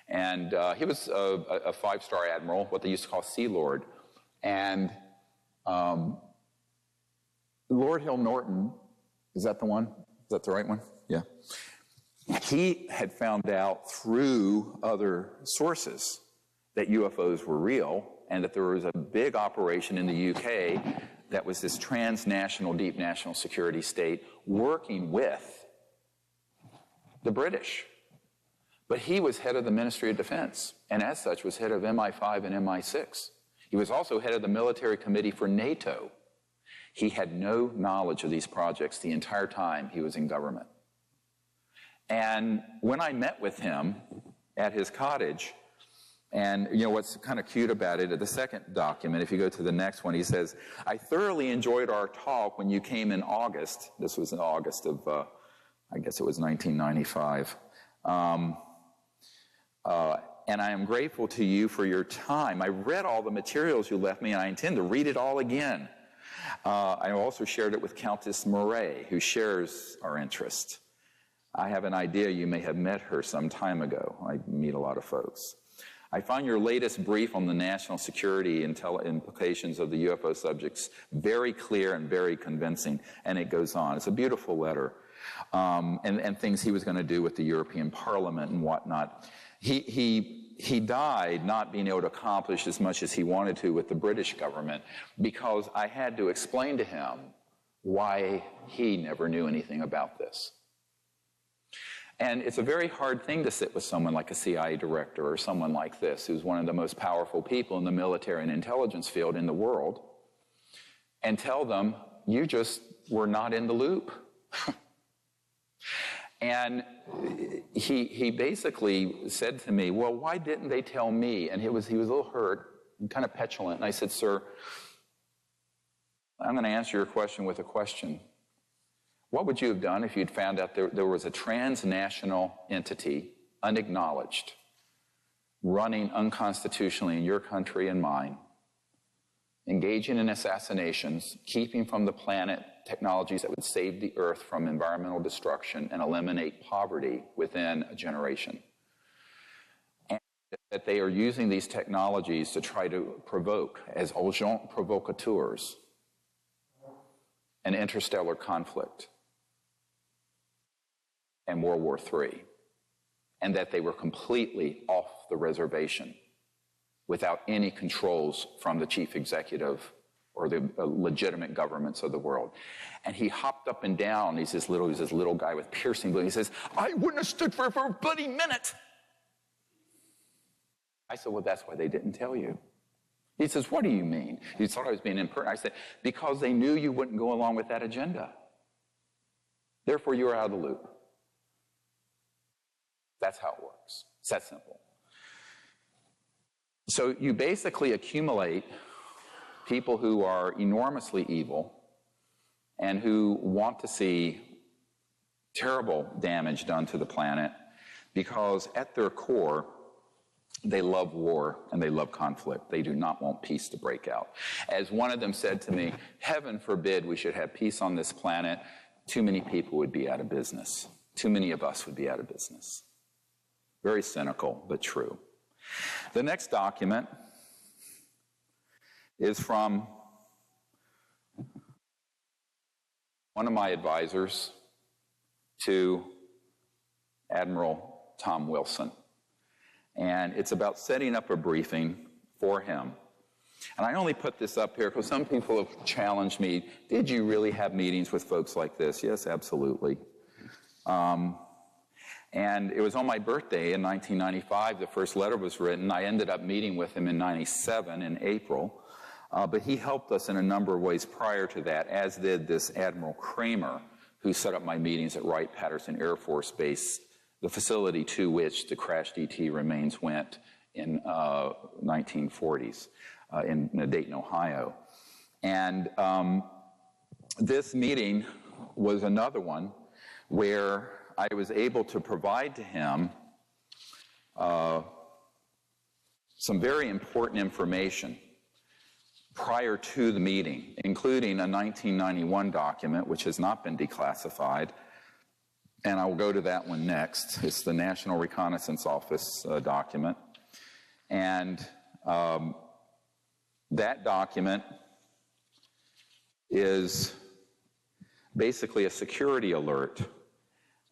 And he was a 5-star admiral, what they used to call Sea Lord. And Lord Hill Norton, is that the one? Is that the right one? Yeah. He had found out through other sources that UFOs were real and that there was a big operation in the UK that was this transnational, deep national security state working with the British. But he was head of the Ministry of Defense, and as such was head of MI5 and MI6. He was also head of the military committee for NATO. He had no knowledge of these projects the entire time he was in government. And when I met with him at his cottage, and you know what's kind of cute about it, at the second document, if you go to the next one, he says, I thoroughly enjoyed our talk when you came in August. This was in August of, I guess it was 1995. And I am grateful to you for your time. I read all the materials you left me, and I intend to read it all again. I also shared it with Countess Murray, who shares our interest. I have an idea you may have met her some time ago. I meet a lot of folks. I find your latest brief on the national security implications of the UFO subjects very clear and very convincing, and it goes on. It's a beautiful letter, and things he was going to do with the European Parliament and whatnot. He died not being able to accomplish as much as he wanted to with the British government because I had to explain to him why he never knew anything about this. And it's a very hard thing to sit with someone like a CIA director or someone like this, who's one of the most powerful people in the military and intelligence field in the world, and tell them, you just were not in the loop. And he basically said to me, well, why didn't they tell me? And he was a little hurt and kind of petulant. And I said, sir, I'm going to answer your question with a question. What would you have done if you'd found out there was a transnational entity, unacknowledged, running unconstitutionally in your country and mine, engaging in assassinations, keeping from the planet technologies that would save the earth from environmental destruction and eliminate poverty within a generation? And that they are using these technologies to try to provoke, as agents provocateurs, an interstellar conflict and World War III, and that they were completely off the reservation without any controls from the chief executive or the legitimate governments of the world. And he hopped up and down. He's this little guy with piercing blue. He says, I wouldn't have stood for it for a bloody minute. I said, well, that's why they didn't tell you. He says, what do you mean? He thought I was being impertinent. I said, because they knew you wouldn't go along with that agenda. Therefore, you are out of the loop. That's how it works. It's that simple. So you basically accumulate people who are enormously evil and who want to see terrible damage done to the planet because at their core, they love war and they love conflict. They do not want peace to break out. As one of them said to me, heaven forbid we should have peace on this planet. Too many people would be out of business. Too many of us would be out of business. Very cynical, but true. The next document is from one of my advisors to Admiral Tom Wilson. And it's about setting up a briefing for him. And I only put this up here because some people have challenged me, did you really have meetings with folks like this? Yes, absolutely. And it was on my birthday in 1995, the first letter was written. I ended up meeting with him in 97 in April. But he helped us in a number of ways prior to that, as did this Admiral Kramer, who set up my meetings at Wright-Patterson Air Force Base, the facility to which the crashed ET remains went in 1940s in Dayton, Ohio. And this meeting was another one where I was able to provide to him some very important information prior to the meeting, including a 1991 document, which has not been declassified, and I will go to that one next. It's the National Reconnaissance Office document. And that document is basically a security alert.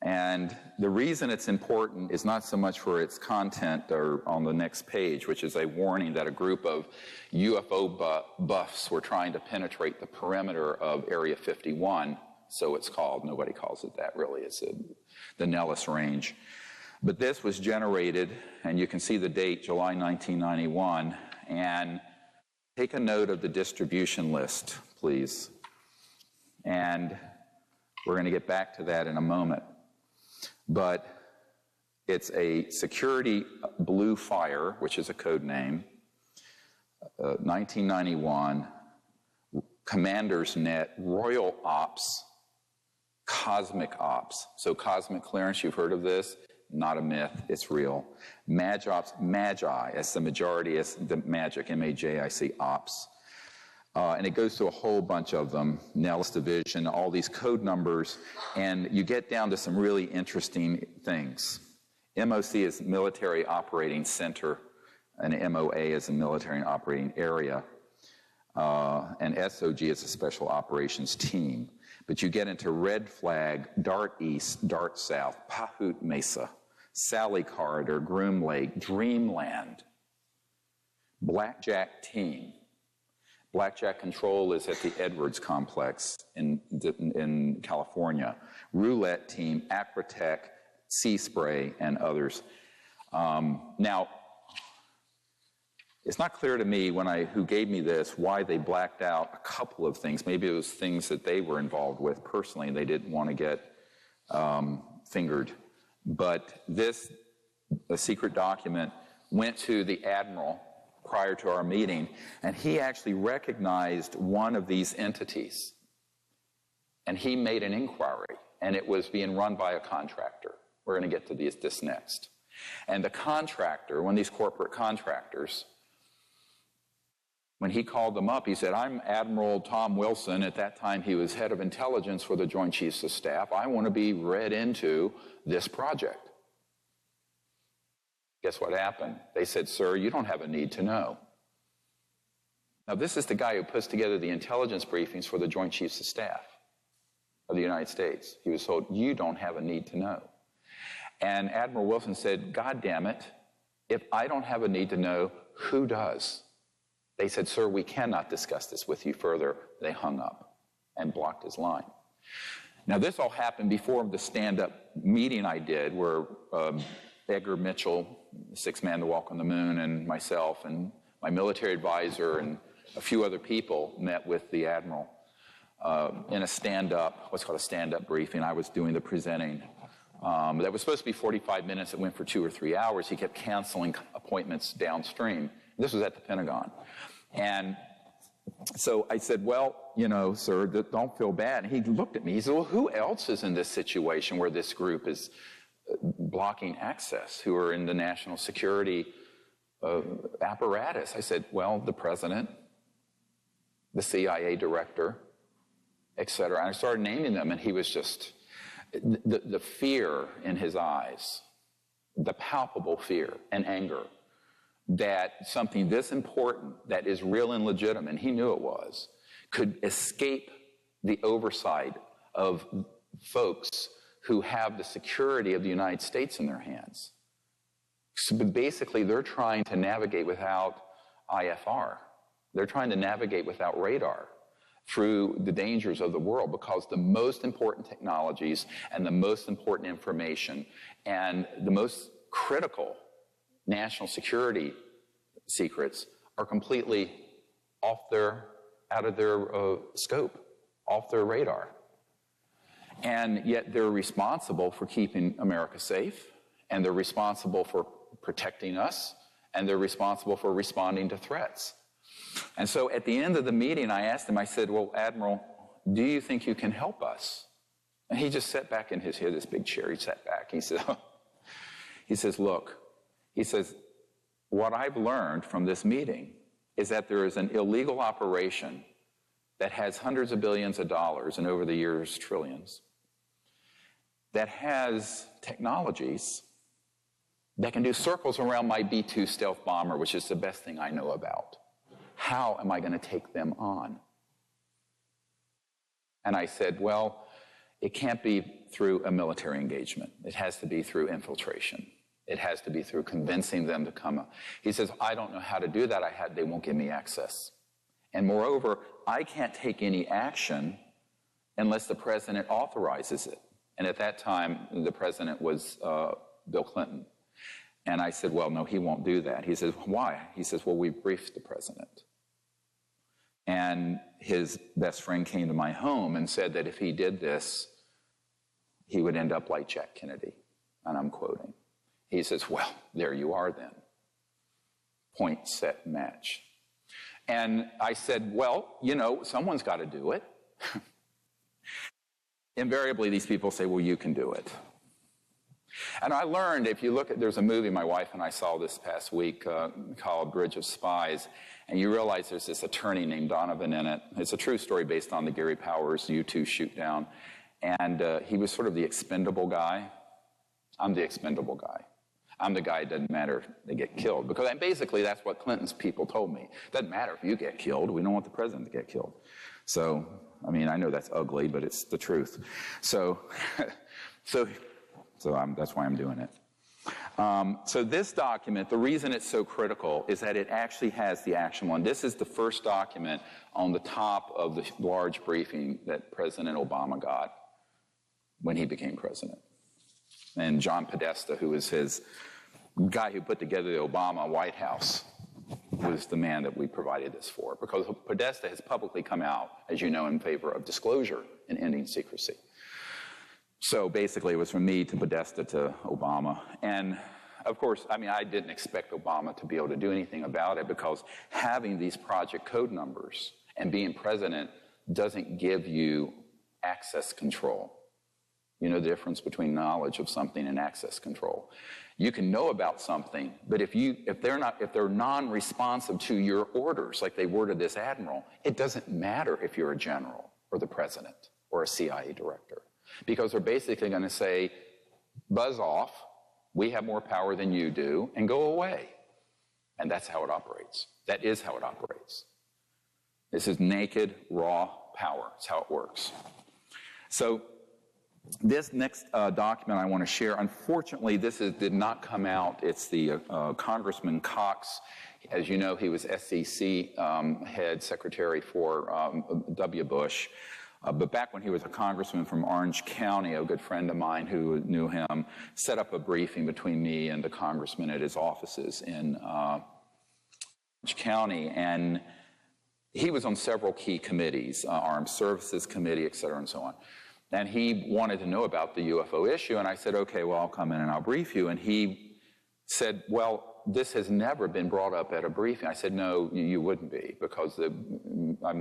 And the reason it's important is not so much for its content or on the next page, which is a warning that a group of UFO buffs were trying to penetrate the perimeter of Area 51, so it's called. Nobody calls it that, really. It's the Nellis Range. But this was generated, and you can see the date, July 1991, and take a note of the distribution list, please. And we're going to get back to that in a moment. But it's a security blue fire, which is a code name, 1991, Commander's Net, Royal Ops, Cosmic Ops. So cosmic clearance, you've heard of this, not a myth, it's real. Magi Ops, Magi, as the majority, as the magic, M-A-J-I-C, Ops. And it goes through a whole bunch of them, Nellis Division, all these code numbers, and you get down to some really interesting things. MOC is Military Operating Center, and MOA is a Military Operating Area, and SOG is a Special Operations Team. But you get into Red Flag, Dart East, Dart South, Pahut Mesa, Sally Corridor, Groom Lake, Dreamland, Blackjack Team. Blackjack Control is at the Edwards Complex in California. Roulette Team, Acrotech, Sea Spray, and others. Now, it's not clear to me who gave me this why they blacked out a couple of things. Maybe it was things that they were involved with personally and they didn't want to get fingered. But this a secret document went to the Admiral prior to our meeting, and he actually recognized one of these entities. And he made an inquiry, and it was being run by a contractor. We're going to get to this next. And the contractor, one of these corporate contractors, when he called them up, he said, I'm Admiral Tom Wilson. At that time, he was head of intelligence for the Joint Chiefs of Staff. I want to be read into this project. Guess what happened? They said, sir, you don't have a need to know. Now, this is the guy who puts together the intelligence briefings for the Joint Chiefs of Staff of the United States. He was told, you don't have a need to know. And Admiral Wilson said, God damn it, if I don't have a need to know, who does? They said, sir, we cannot discuss this with you further. They hung up and blocked his line. Now, this all happened before the stand-up meeting I did where Edgar Mitchell, the sixth man to walk on the moon, and myself and my military advisor and a few other people met with the Admiral in a stand-up, what's called a stand-up briefing. I was doing the presenting. that was supposed to be 45 minutes. It went for 2 or 3 hours. He kept canceling appointments downstream. This was at the Pentagon. And so I said, well, you know, sir, don't feel bad. And he looked at me. He said, well, who else is in this situation where this group is blocking access, who are in the national security apparatus? I said, well, the president, the CIA director, et cetera. And I started naming them, and he was just, the fear in his eyes, the palpable fear and anger that something this important, that is real and legitimate, and he knew it was, could escape the oversight of folks who have the security of the United States in their hands. So basically, they're trying to navigate without IFR. They're trying to navigate without radar through the dangers of the world, because the most important technologies and the most important information and the most critical national security secrets are completely out of their scope, off their radar. And yet they're responsible for keeping America safe, and they're responsible for protecting us, and they're responsible for responding to threats. And so at the end of the meeting, I asked him, I said, well, Admiral, do you think you can help us? And he just sat back in he had this big chair, he sat back. He says, look, he says, what I've learned from this meeting is that there is an illegal operation that has hundreds of billions of dollars and over the years trillions, that has technologies that can do circles around my B-2 stealth bomber, which is the best thing I know about. How am I going to take them on? And I said, well, it can't be through a military engagement. It has to be through infiltration. It has to be through convincing them to come up. He says, I don't know how to do that. They won't give me access. And moreover, I can't take any action unless the president authorizes it. And at that time, the president was Bill Clinton. And I said, well, no, he won't do that. He says, why? He says, well, we briefed the president. And his best friend came to my home and said that if he did this, he would end up like Jack Kennedy. And I'm quoting. He says, well, there you are then. Point, set, match. And I said, well, you know, someone's got to do it. Invariably, these people say, well, you can do it. And I learned, if you look at, there's a movie my wife and I saw this past week called Bridge of Spies, and you realize there's this attorney named Donovan in it. It's a true story based on the Gary Powers U-2 shoot down. And he was sort of the expendable guy. I'm the expendable guy. I'm the guy, it doesn't matter if they get killed. Because basically that's what Clinton's people told me. It doesn't matter if you get killed. We don't want the president to get killed. So, I mean, I know that's ugly, but it's the truth. So that's why I'm doing it. So this document, the reason it's so critical is that it actually has the action one. This is the first document on the top of the large briefing that President Obama got when he became president. And John Podesta, who was his guy who put together the Obama White House, was the man that we provided this for. Because Podesta has publicly come out, as you know, in favor of disclosure and ending secrecy. So basically it was from me to Podesta to Obama. And of course, I mean, I didn't expect Obama to be able to do anything about it, because having these project code numbers and being president doesn't give you access control. You know the difference between knowledge of something and access control. You can know about something, but if they're non-responsive to your orders, like they were to this admiral, it doesn't matter if you're a general or the president or a CIA director, because they're basically going to say, buzz off, we have more power than you do, and go away. And that's how it operates. That is how it operates. This is naked, raw power. That's how it works. So this next document I want to share, unfortunately, did not come out. It's the Congressman Cox. As you know, he was SEC head secretary for W. Bush. But back when he was a congressman from Orange County, a good friend of mine who knew him set up a briefing between me and the congressman at his offices in Orange County. And he was on several key committees, Armed Services Committee, et cetera, and so on. And he wanted to know about the UFO issue, and I said, okay, well, I'll come in and I'll brief you. And he said, well, this has never been brought up at a briefing. I said, no, you wouldn't be, because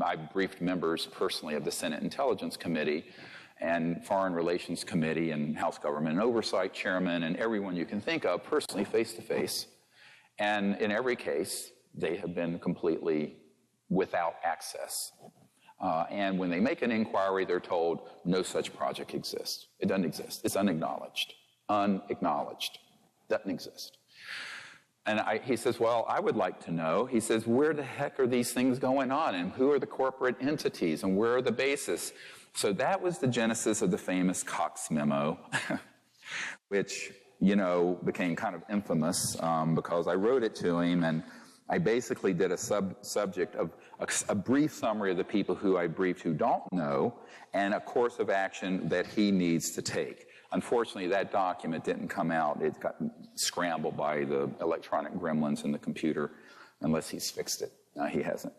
I briefed members personally of the Senate Intelligence Committee and Foreign Relations Committee and House Government and Oversight Chairman and everyone you can think of personally, face-to-face. And in every case, they have been completely without access. And when they make an inquiry, they're told no such project exists. It doesn't exist. It's unacknowledged. Unacknowledged. Doesn't exist. And he says, well, I would like to know. He says, where the heck are these things going on? And who are the corporate entities? And where are the bases? So that was the genesis of the famous Cox memo, which, you know, became kind of infamous because I wrote it to him, and I basically did a subject of a brief summary of the people who I briefed who don't know, and a course of action that he needs to take. Unfortunately, that document didn't come out. It got scrambled by the electronic gremlins in the computer, unless he's fixed it. No, he hasn't.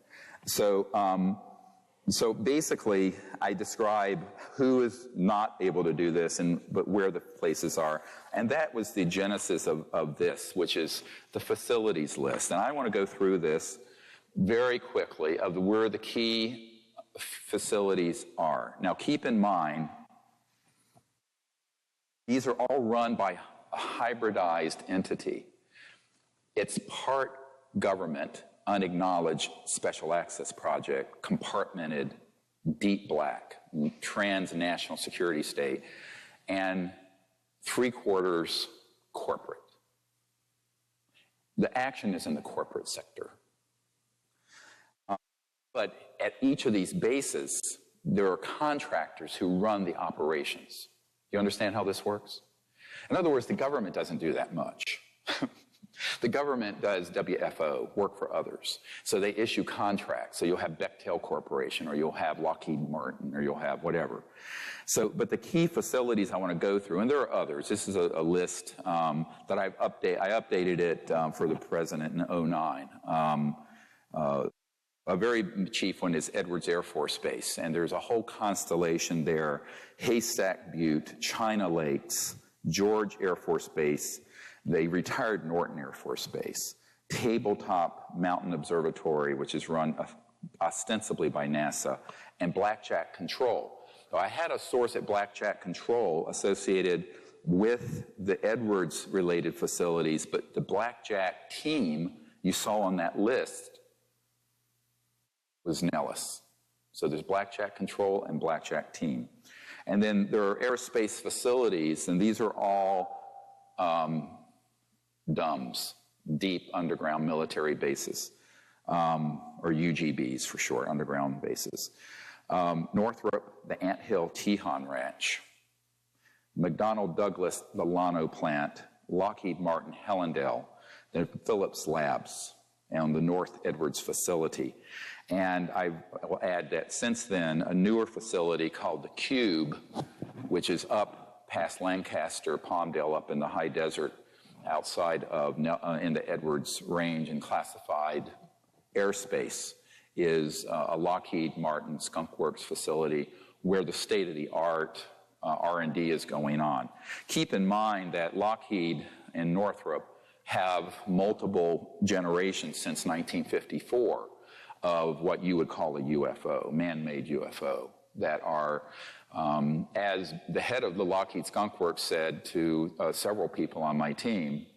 So basically, I describe who is not able to do this, but where the places are. And that was the genesis of this, which is the facilities list. And I want to go through this very quickly of where the key facilities are. Now, keep in mind, these are all run by a hybridized entity. It's part government, unacknowledged special access project, compartmented, deep black, transnational security state, and 3/4 corporate. The action is in the corporate sector. But at each of these bases, there are contractors who run the operations. You understand how this works? In other words, the government doesn't do that much. The government does WFO, work for others. So they issue contracts. So you'll have Bechtel Corporation, or you'll have Lockheed Martin, or you'll have whatever. So, but the key facilities I want to go through, and there are others. This is a list that I updated it for the president in 2009. A very chief one is Edwards Air Force Base, and there's a whole constellation there. Haystack Butte, China Lakes, George Air Force Base, the retired Norton Air Force Base, Tabletop Mountain Observatory, which is run ostensibly by NASA, and Blackjack Control. So I had a source at Blackjack Control associated with the Edwards-related facilities, but the Blackjack team you saw on that list was Nellis. So there's Blackjack Control and Blackjack Team. And then there are airspace facilities, and these are all DUMBs, Deep Underground Military Bases, or UGBs for short, underground bases. Northrop, the Ant Hill Tejon Ranch, McDonnell Douglas, the Llano Plant, Lockheed Martin, Hellendale, then Phillips Labs, and the North Edwards facility. And I will add that since then, a newer facility called the Cube, which is up past Lancaster, Palmdale, up in the high desert outside of in the Edwards Range and classified airspace, is a Lockheed Martin Skunk Works facility where the state-of-the-art R&D is going on. Keep in mind that Lockheed and Northrop have multiple generations since 1954 of what you would call a UFO, man-made UFO, that are, as the head of the Lockheed Skunk Works said to several people on my team,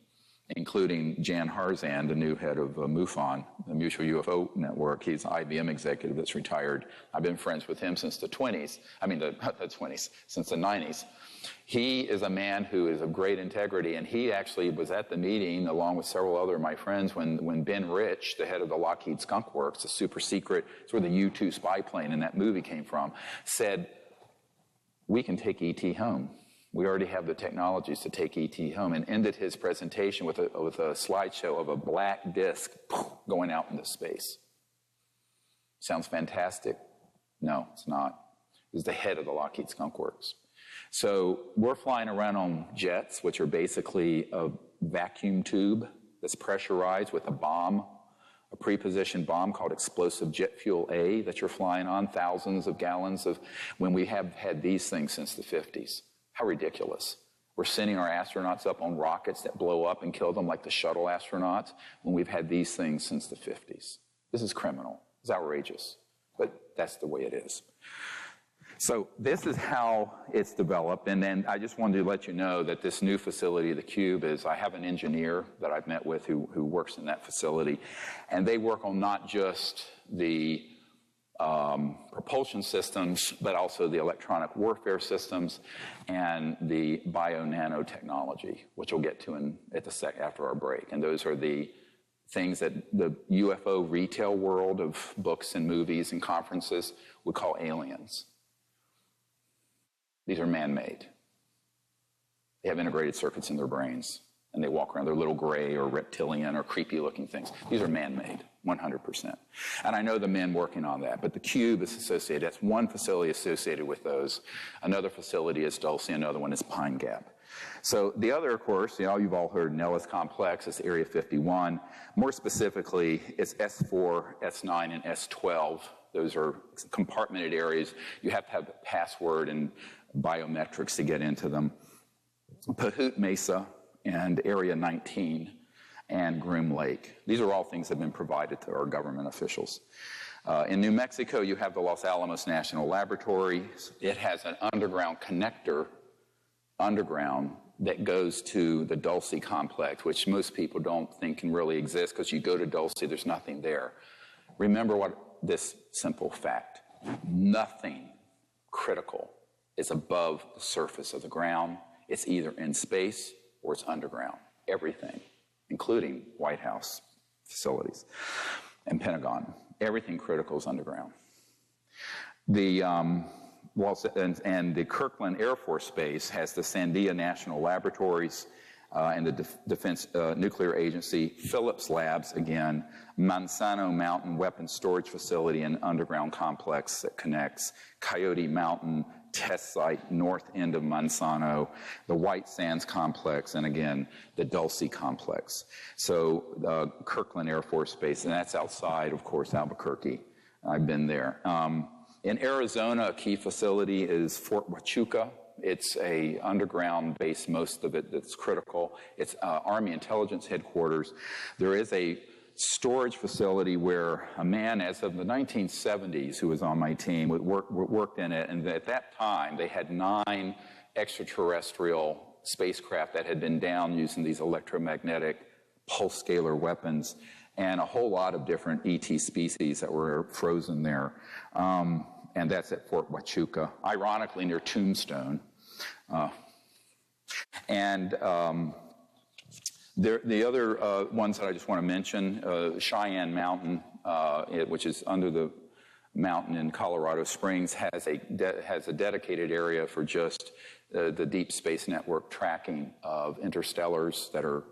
including Jan Harzan, the new head of MUFON, the Mutual UFO Network. He's an IBM executive that's retired. I've been friends with him since the 20s. I mean, since the 90s. He is a man who is of great integrity, and he actually was at the meeting along with several other of my friends when Ben Rich, the head of the Lockheed Skunk Works, a super secret, it's where the U-2 spy plane in that movie came from, said, we can take ET home. We already have the technologies to take ET home, and ended his presentation with a slideshow of a black disc going out into space. Sounds fantastic. No, it's not. He's the head of the Lockheed Skunk Works. So we're flying around on jets, which are basically a vacuum tube that's pressurized with a bomb a pre-positioned bomb called explosive jet fuel A that you're flying on, thousands of gallons of, when we have had these things since the 50s. How ridiculous. We're sending our astronauts up on rockets that blow up and kill them like the shuttle astronauts when we've had these things since the 50s. This is criminal. It's outrageous. But that's the way it is. So this is how it's developed, and then I just wanted to let you know that this new facility, the Cube, is, I have an engineer that I've met with who works in that facility, and they work on not just the propulsion systems, but also the electronic warfare systems and the bio-nanotechnology, which we'll get to after our break. And those are the things that the UFO retail world of books and movies and conferences would call aliens. These are man-made. They have integrated circuits in their brains, and they walk around. They're little gray or reptilian or creepy-looking things. These are man-made, 100%. And I know the men working on that, but the Cube is associated. That's one facility associated with those. Another facility is Dulce, another one is Pine Gap. So the other, of course, you've all heard Nellis Complex, it's Area 51. More specifically, it's S4, S9, and S12. Those are compartmented areas. You have to have a password and biometrics to get into them. Pahut Mesa and Area 19 and Groom Lake. These are all things that have been provided to our government officials. In New Mexico, you have the Los Alamos National Laboratory. It has an underground connector, that goes to the Dulce complex, which most people don't think can really exist, because you go to Dulce, there's nothing there. Remember this simple fact. Nothing critical is above the surface of the ground. It's either in space or it's underground. Everything, including White House facilities and Pentagon. Everything critical is underground. The Kirkland Air Force Base has the Sandia National Laboratories and the Defense Nuclear Agency, Phillips Labs again, Manzano Mountain Weapons Storage Facility and underground complex that connects, Coyote Mountain Test Site, north end of Manzano, the White Sands Complex, and again, the Dulce Complex. So Kirkland Air Force Base, and that's outside, of course, Albuquerque. I've been there. In Arizona, a key facility is Fort Huachuca. It's a underground base, most of it, that's critical. It's Army Intelligence Headquarters. There is a storage facility where a man, as of the 1970s, who was on my team, worked in it, and at that time, they had 9 extraterrestrial spacecraft that had been down using these electromagnetic pulse scalar weapons, and a whole lot of different ET species that were frozen there. And that's at Fort Huachuca, ironically near Tombstone. The other ones that I just want to mention, Cheyenne Mountain, which is under the mountain in Colorado Springs, has a dedicated area for just the Deep Space Network tracking of interstellars that are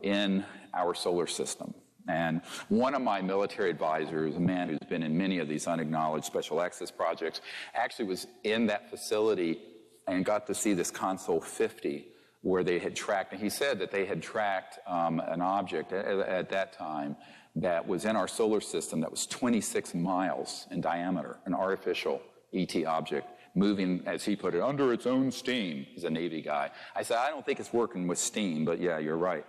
in our solar system. And one of my military advisors, a man who's been in many of these unacknowledged special access projects, actually was in that facility and got to see this Console 50 where they had tracked, and he said that they had tracked an object at that time that was in our solar system that was 26 miles in diameter, an artificial ET object, moving, as he put it, under its own steam. He's a Navy guy. I said, I don't think it's working with steam, but yeah, you're right.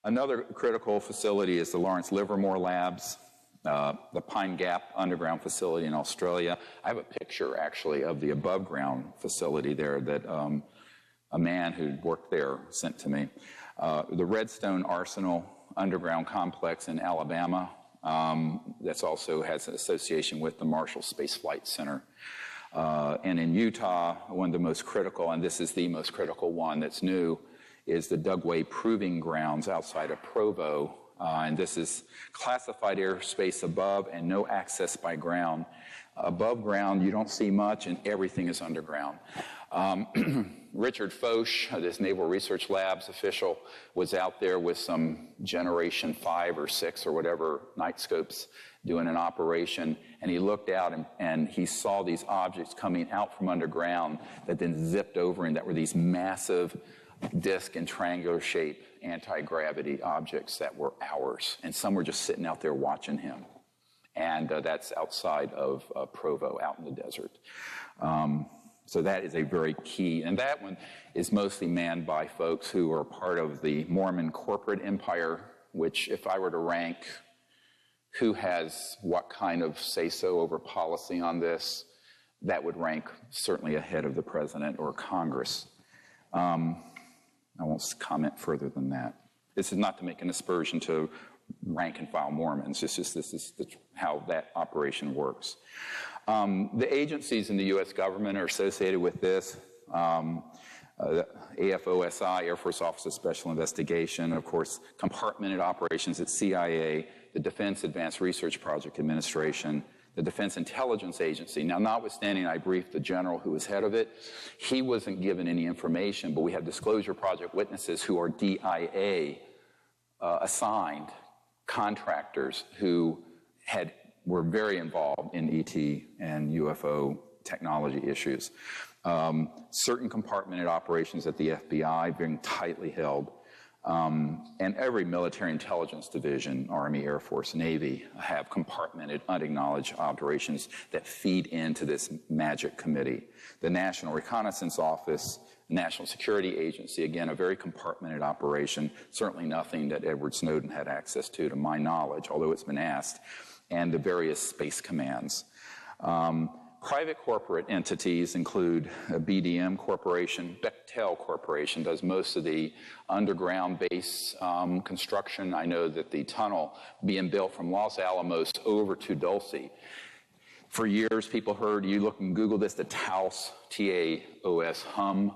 Another critical facility is the Lawrence Livermore Labs, the Pine Gap underground facility in Australia. I have a picture, actually, of the above-ground facility there that a man who worked there sent to me. The Redstone Arsenal underground complex in Alabama, that also has an association with the Marshall Space Flight Center. And in Utah, one of the most critical, and this is the most critical one that's new, is the Dugway Proving Grounds outside of Provo. And this is classified airspace above and no access by ground. Above ground, you don't see much, and everything is underground. Richard Foch, this Naval Research Labs official, was out there with some Generation 5 or 6 or whatever night scopes doing an operation, and he looked out and he saw these objects coming out from underground that then zipped over, and that were these massive disc and triangular shape anti-gravity objects that were ours, and some were just sitting out there watching him. And that's outside of Provo, out in the desert. So that is a very key, and that one is mostly manned by folks who are part of the Mormon corporate empire, which if I were to rank who has what kind of say-so over policy on this, that would rank certainly ahead of the president or Congress. I won't comment further than that. This is not to make an aspersion to rank and file Mormons. This is how that operation works. The agencies in the U.S. government are associated with this. The AFOSI, Air Force Office of Special Investigation, of course, compartmented operations at CIA, the Defense Advanced Research Project Administration, the Defense Intelligence Agency. Now, notwithstanding, I briefed the general who was head of it. He wasn't given any information, but we have Disclosure Project witnesses who are DIA assigned contractors who were very involved in ET and UFO technology issues. Certain compartmented operations at the FBI being tightly held. And every military intelligence division, Army, Air Force, Navy, have compartmented, unacknowledged operations that feed into this magic committee. The National Reconnaissance Office, National Security Agency, again, a very compartmented operation, certainly nothing that Edward Snowden had access to my knowledge, although it's been asked, and the various space commands. Private corporate entities include a BDM Corporation. Bechtel Corporation does most of the underground base construction. I know that the tunnel being built from Los Alamos over to Dulce. For years, people heard, you look and Google this, the Taos, T-A-O-S, hum.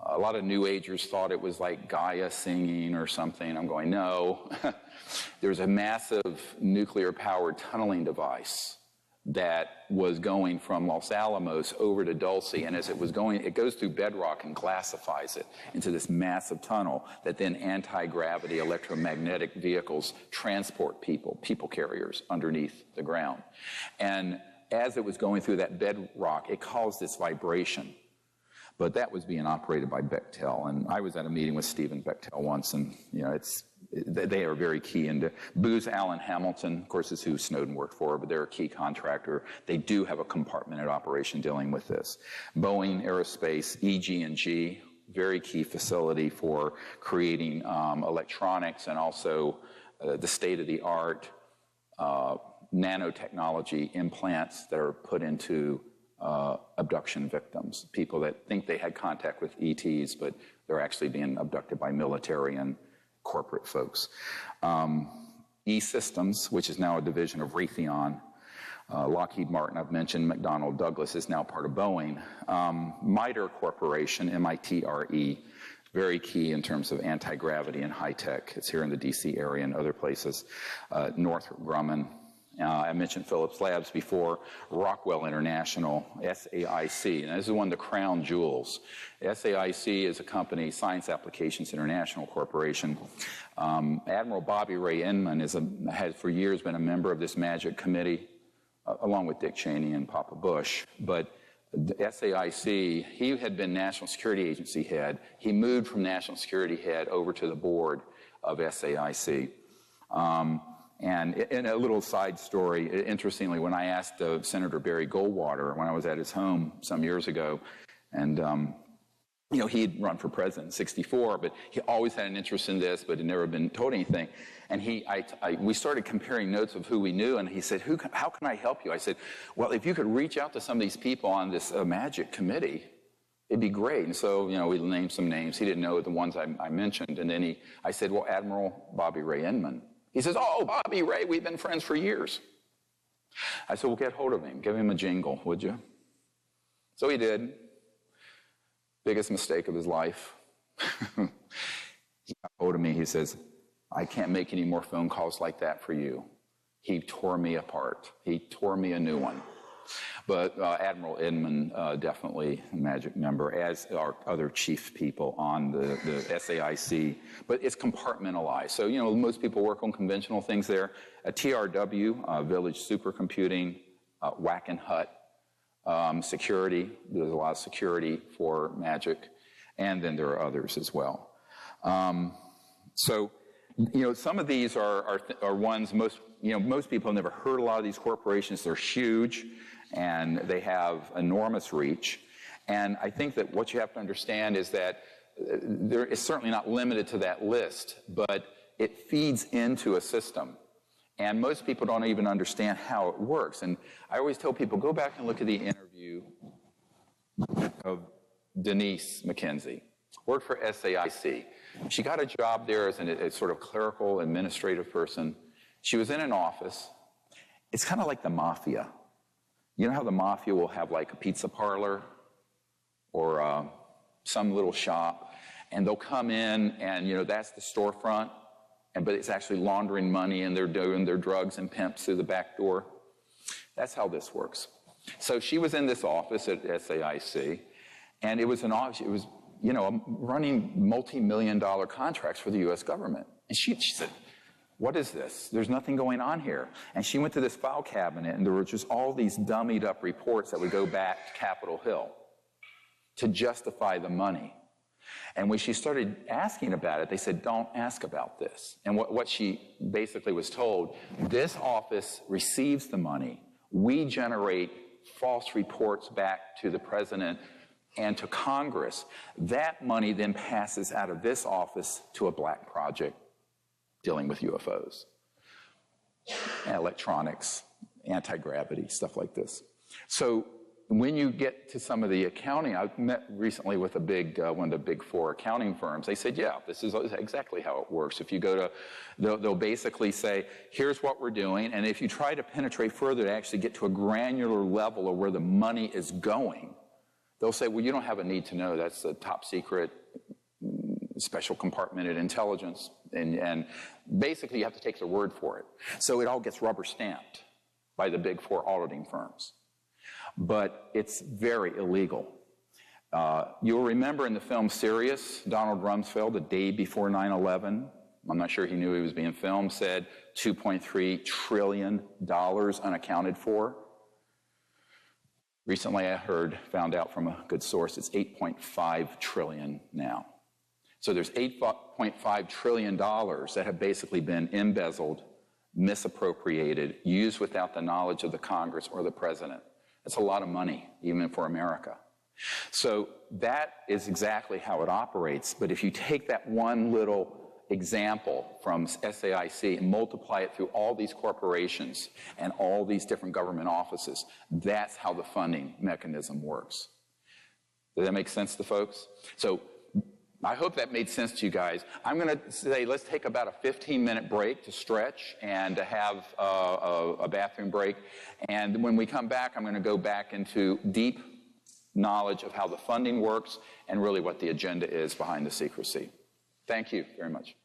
A lot of New Agers thought it was like Gaia singing or something. I'm going, no. There's a massive nuclear-powered tunneling device that was going from Los Alamos over to Dulce, and as it was going, it goes through bedrock and glassifies it into this massive tunnel that then anti-gravity electromagnetic vehicles transport people carriers underneath the ground. And as it was going through that bedrock, it caused this vibration. But that was being operated by Bechtel, and I was at a meeting with Stephen Bechtel once, and they are very key. And Booz Allen Hamilton, of course, is who Snowden worked for, but they're a key contractor. They do have a compartmented operation dealing with this. Boeing Aerospace, EG&G, very key facility for creating electronics and also the state-of-the-art nanotechnology implants that are put into abduction victims, people that think they had contact with ETs, but they're actually being abducted by military and corporate folks. E-Systems, which is now a division of Raytheon. Lockheed Martin, I've mentioned. McDonnell Douglas is now part of Boeing. MITRE Corporation, M-I-T-R-E, very key in terms of anti-gravity and high-tech. It's here in the D.C. area and other places. Northrop Grumman. I mentioned Phillips Labs before, Rockwell International, SAIC, and this is one of the crown jewels. SAIC is a company, Science Applications International Corporation. Admiral Bobby Ray Inman has for years been a member of this magic committee, along with Dick Cheney and Papa Bush. But the SAIC, he had been National Security Agency head. He moved from National Security head over to the board of SAIC. And in a little side story, interestingly, when I asked Senator Barry Goldwater when I was at his home some years ago, and he'd run for president in '64, but he always had an interest in this, but had never been told anything. And we started comparing notes of who we knew, and he said, how can I help you? I said, well, if you could reach out to some of these people on this magic committee, it'd be great. And so, we named some names. He didn't know the ones I mentioned. And then I said, well, Admiral Bobby Ray Inman. He says, oh, Bobby Ray, we've been friends for years. I said, well, get hold of him. Give him a jingle, would you? So he did. Biggest mistake of his life. He got hold of me. He says, I can't make any more phone calls like that for you. He tore me apart. He tore me a new one. But Admiral Inman, definitely a magic member, as are other chief people on the SAIC. But it's compartmentalized. So, most people work on conventional things there. TRW, Village Supercomputing, Wackenhut, security. There's a lot of security for magic. And then there are others as well. So, some of these are ones most people have never heard of. A lot of these corporations, they're huge, and they have enormous reach. And I think that what you have to understand is that there is certainly not limited to that list, but it feeds into a system. And most people don't even understand how it works. And I always tell people, go back and look at the interview of Denise McKenzie, worked for SAIC. She got a job there as a sort of clerical administrative person. She was in an office. It's kind of like the mafia. You know how the mafia will have like a pizza parlor or some little shop, and they'll come in and, that's the storefront, but it's actually laundering money, and they're doing their drugs and pimps through the back door. That's how this works. So she was in this office at SAIC, and it was an office, it was, running multi-million-dollar contracts for the U.S. government. And she said, what is this? There's nothing going on here. And she went to this file cabinet, and there were just all these dummied up reports that would go back to Capitol Hill to justify the money. And when she started asking about it, they said, don't ask about this. And what she basically was told, this office receives the money. We generate false reports back to the president and to Congress. That money then passes out of this office to a black project dealing with UFOs, electronics, anti-gravity, stuff like this. So when you get to some of the accounting, I met recently with one of the big four accounting firms. They said, yeah, this is exactly how it works. If you go to, they'll basically say, here's what we're doing. And if you try to penetrate further to actually get to a granular level of where the money is going, they'll say, well, you don't have a need to know. That's the top secret, special compartmented intelligence. And basically you have to take their word for it. So it all gets rubber stamped by the big four auditing firms. But it's very illegal. You'll remember in the film Sirius, Donald Rumsfeld, the day before 9/11, I'm not sure he knew he was being filmed, said $2.3 trillion unaccounted for. Recently I found out from a good source, it's $8.5 trillion now. So there's $8.5 trillion that have basically been embezzled, misappropriated, used without the knowledge of the Congress or the president. That's a lot of money, even for America. So that is exactly how it operates. But if you take that one little example from SAIC and multiply it through all these corporations and all these different government offices, that's how the funding mechanism works. Does that make sense to folks? So I hope that made sense to you guys. I'm going to say let's take about a 15-minute break to stretch and to have a bathroom break. And when we come back, I'm going to go back into deep knowledge of how the funding works and really what the agenda is behind the secrecy. Thank you very much.